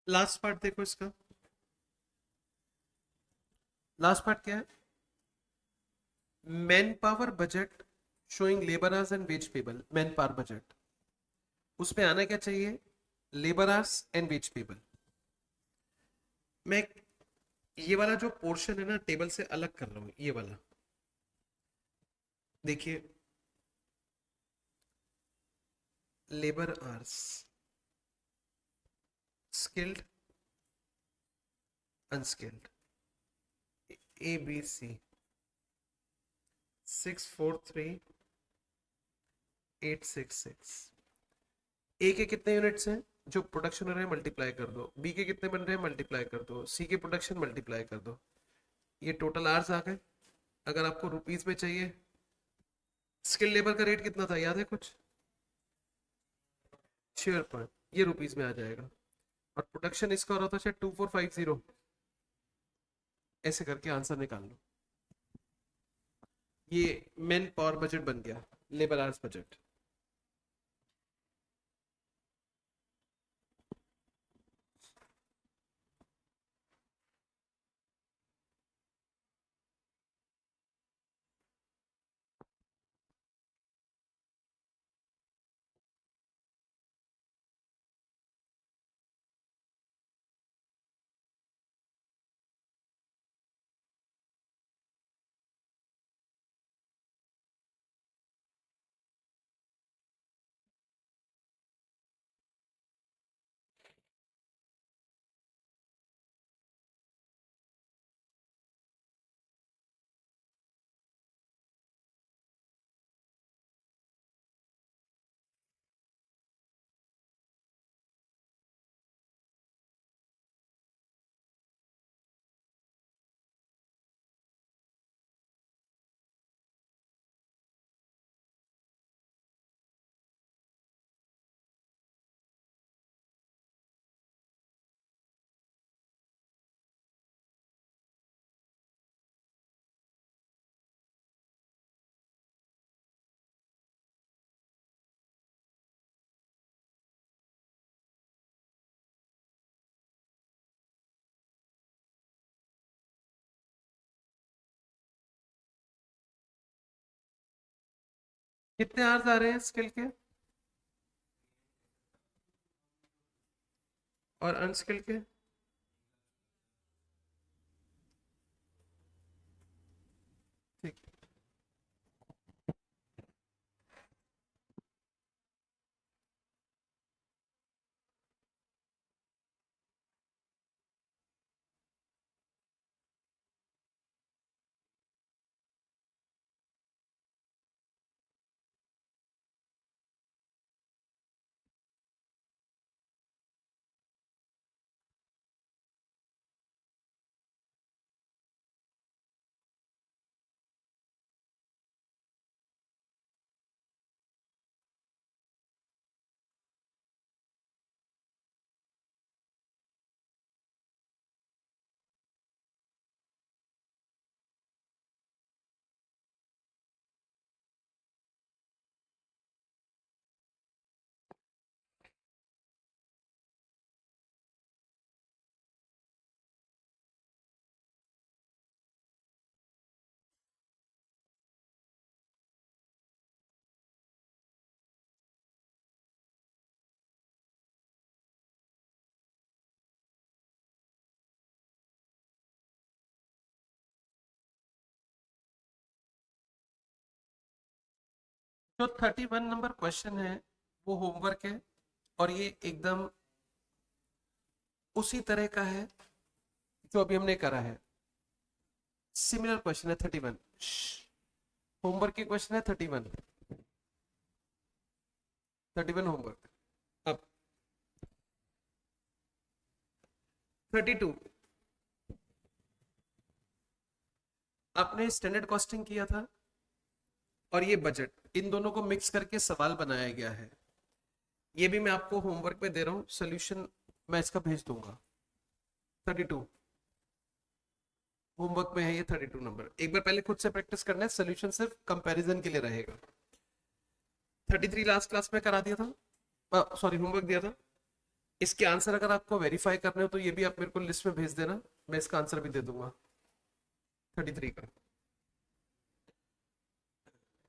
लास्ट पार्ट देखो इसका। लास्ट पार्ट क्या है? Man power budget showing labour hours and wage payable, man power budget. उसमें आना क्या चाहिए? Labour hours and wage payable. मैं ये वाला जो पोर्शन है ना टेबल से अलग कर रहा हूं, ये वाला देखिए। Labour hours, skilled, unskilled, A B C, 643866। A के कितने यूनिट्स हैं जो प्रोडक्शन हो रहे हैं, मल्टीप्लाई कर दो। बी के कितने बन रहे हैं, मल्टीप्लाई कर दो। सी के प्रोडक्शन मल्टीप्लाई कर दो। ये टोटल आवर्स आ गए। अगर आपको रुपीस में चाहिए, स्किल लेबर का रेट कितना था याद है कुछ? 6 रुपये। ये रुपीस में आ जाएगा। और प्रोडक्शन इसका हो रहा था शायद 2450। ऐसे करके आंसर निकाल लो। ये मेन पावर बजट बन गया, लेबर आवर्स बजट। कितने आवर्स आ रहे हैं स्किल के और अनस्किल के? ठीक। जो 31 नंबर क्वेश्चन है वो होमवर्क है, और ये एकदम उसी तरह का है जो अभी हमने करा है। सिमिलर क्वेश्चन है 31, होमवर्क के क्वेश्चन है 31, 31 होमवर्क। अब 32, आपने स्टैंडर्ड कॉस्टिंग किया था और ये बजट, इन दोनों को मिक्स करके सवाल बनाया गया है। ये भी मैं आपको होमवर्क में दे रहा हूँ, सोल्यूशन मैं इसका भेज दूंगा। 32 होमवर्क में है ये 32 नंबर। एक बार पहले खुद से प्रैक्टिस करना है, सोल्यूशन सिर्फ कंपैरिजन के लिए रहेगा। 33 लास्ट क्लास में करा दिया था, सॉरी होमवर्क दिया था। इसके आंसर अगर आपको वेरीफाई करने हो तो ये भी आप मेरे को लिस्ट में भेज देना, मैं इसका आंसर भी दे दूंगा 33 का।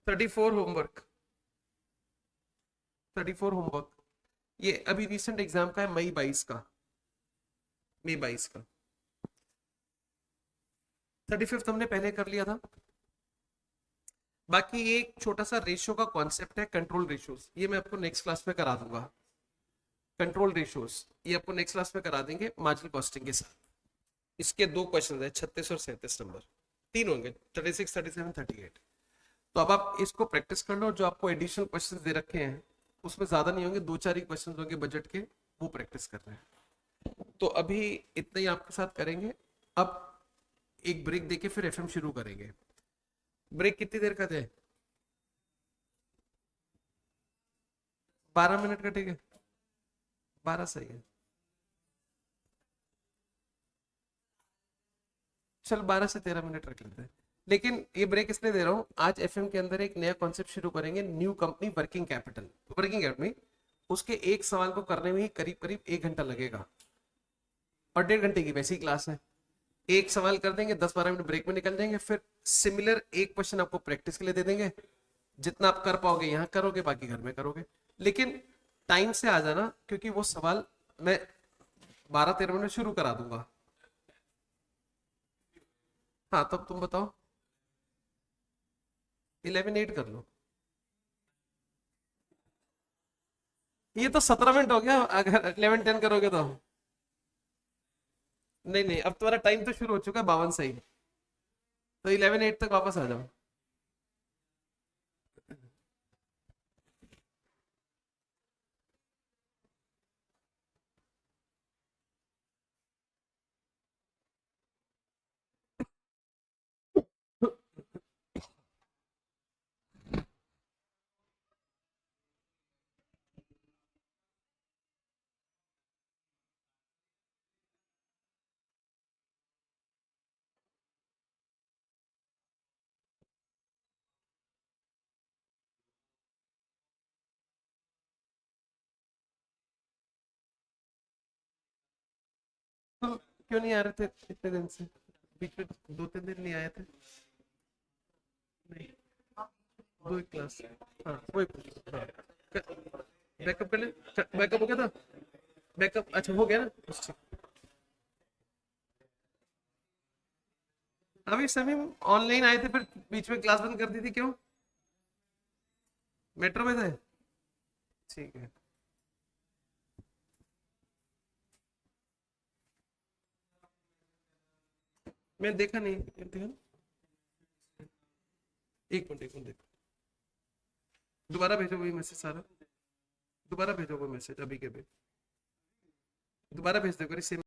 34 होमवर्क, 34 होमवर्क ये अभी रिसेंट एग्जाम का है, मई 22 का, मई 22 का। 35 हमने पहले कर लिया था। बाकी ये एक छोटा सा रेशियो का कॉन्सेप्ट है, कंट्रोल रेशियोज, ये मैं आपको नेक्स्ट क्लास में करा दूंगा। कंट्रोल रेशियोज ये आपको नेक्स्ट क्लास में करा देंगे मार्जिनल कॉस्टिंग के साथ। इसके दो क्वेश्चन है, 36 और 37 नंबर, तीन होंगे, 36, 37, 38। तो अब आप इसको प्रैक्टिस कर लो, जो आपको एडिशनल क्वेश्चंस दे रखे हैं उसमें ज्यादा नहीं होंगे, दो चार ही क्वेश्चंस होंगे बजट के, वो प्रैक्टिस कर रहे हैं। तो अभी इतना ही आपके साथ करेंगे। अब एक ब्रेक देके फिर एफएम शुरू करेंगे। ब्रेक कितनी देर का दे? 12 मिनट का, ठीक है, 12 सही है। चल 12 से 13 मिनट रख लेते हैं। लेकिन ये ब्रेक इसलिए दे रहा हूँ, आज एफएम के अंदर एक नया कॉन्सेप्ट शुरू करेंगे, new company working capital. Working capital में उसके एक सवाल को करने में ही करीब करीब 1 घंटा लगेगा, और 1.5 घंटे की वैसी क्लास है। एक सवाल कर देंगे, 10-12 मिनट ब्रेक में निकल जाएंगे, फिर सिमिलर एक क्वेश्चन आपको प्रैक्टिस के लिए दे देंगे। जितना आप कर पाओगे यहाँ करोगे, बाकी घर में करोगे। लेकिन टाइम से आ जाना, क्योंकि वो सवाल मैं 12-13 मिनट शुरू करा दूंगा। हाँ तब तुम बताओ, 11-8 कर लो। ये तो 17 मिनट हो गया, अगर 11-10 करोगे तो। नहीं नहीं, अब तुम्हारा टाइम तो शुरू हो चुका है 52 सही, तो 11-8 तक वापस आ जाओ। तुम क्यों नहीं आ रहे थे इतने दिन से? बीच में 2-3 दिन नहीं आए थे? नहीं, दो एक क्लास, हाँ वही पूछ, हाँ बैकअप कर ले। बैकअप हो गया था, बैकअप अच्छा हो गया ना, बस ठीक। अभी सभी ऑनलाइन आए थे, फिर बीच में क्लास बंद कर दी थी, क्यों? मेट्रो में थे, ठीक है। मैं देखा नहीं, देखा। एक मिनट, एक मिनट देखो, दोबारा भेजो वही मैसेज सारा, दोबारा भेजो वो मैसेज अभी के भी, दोबारा भेज दो, करी सेम।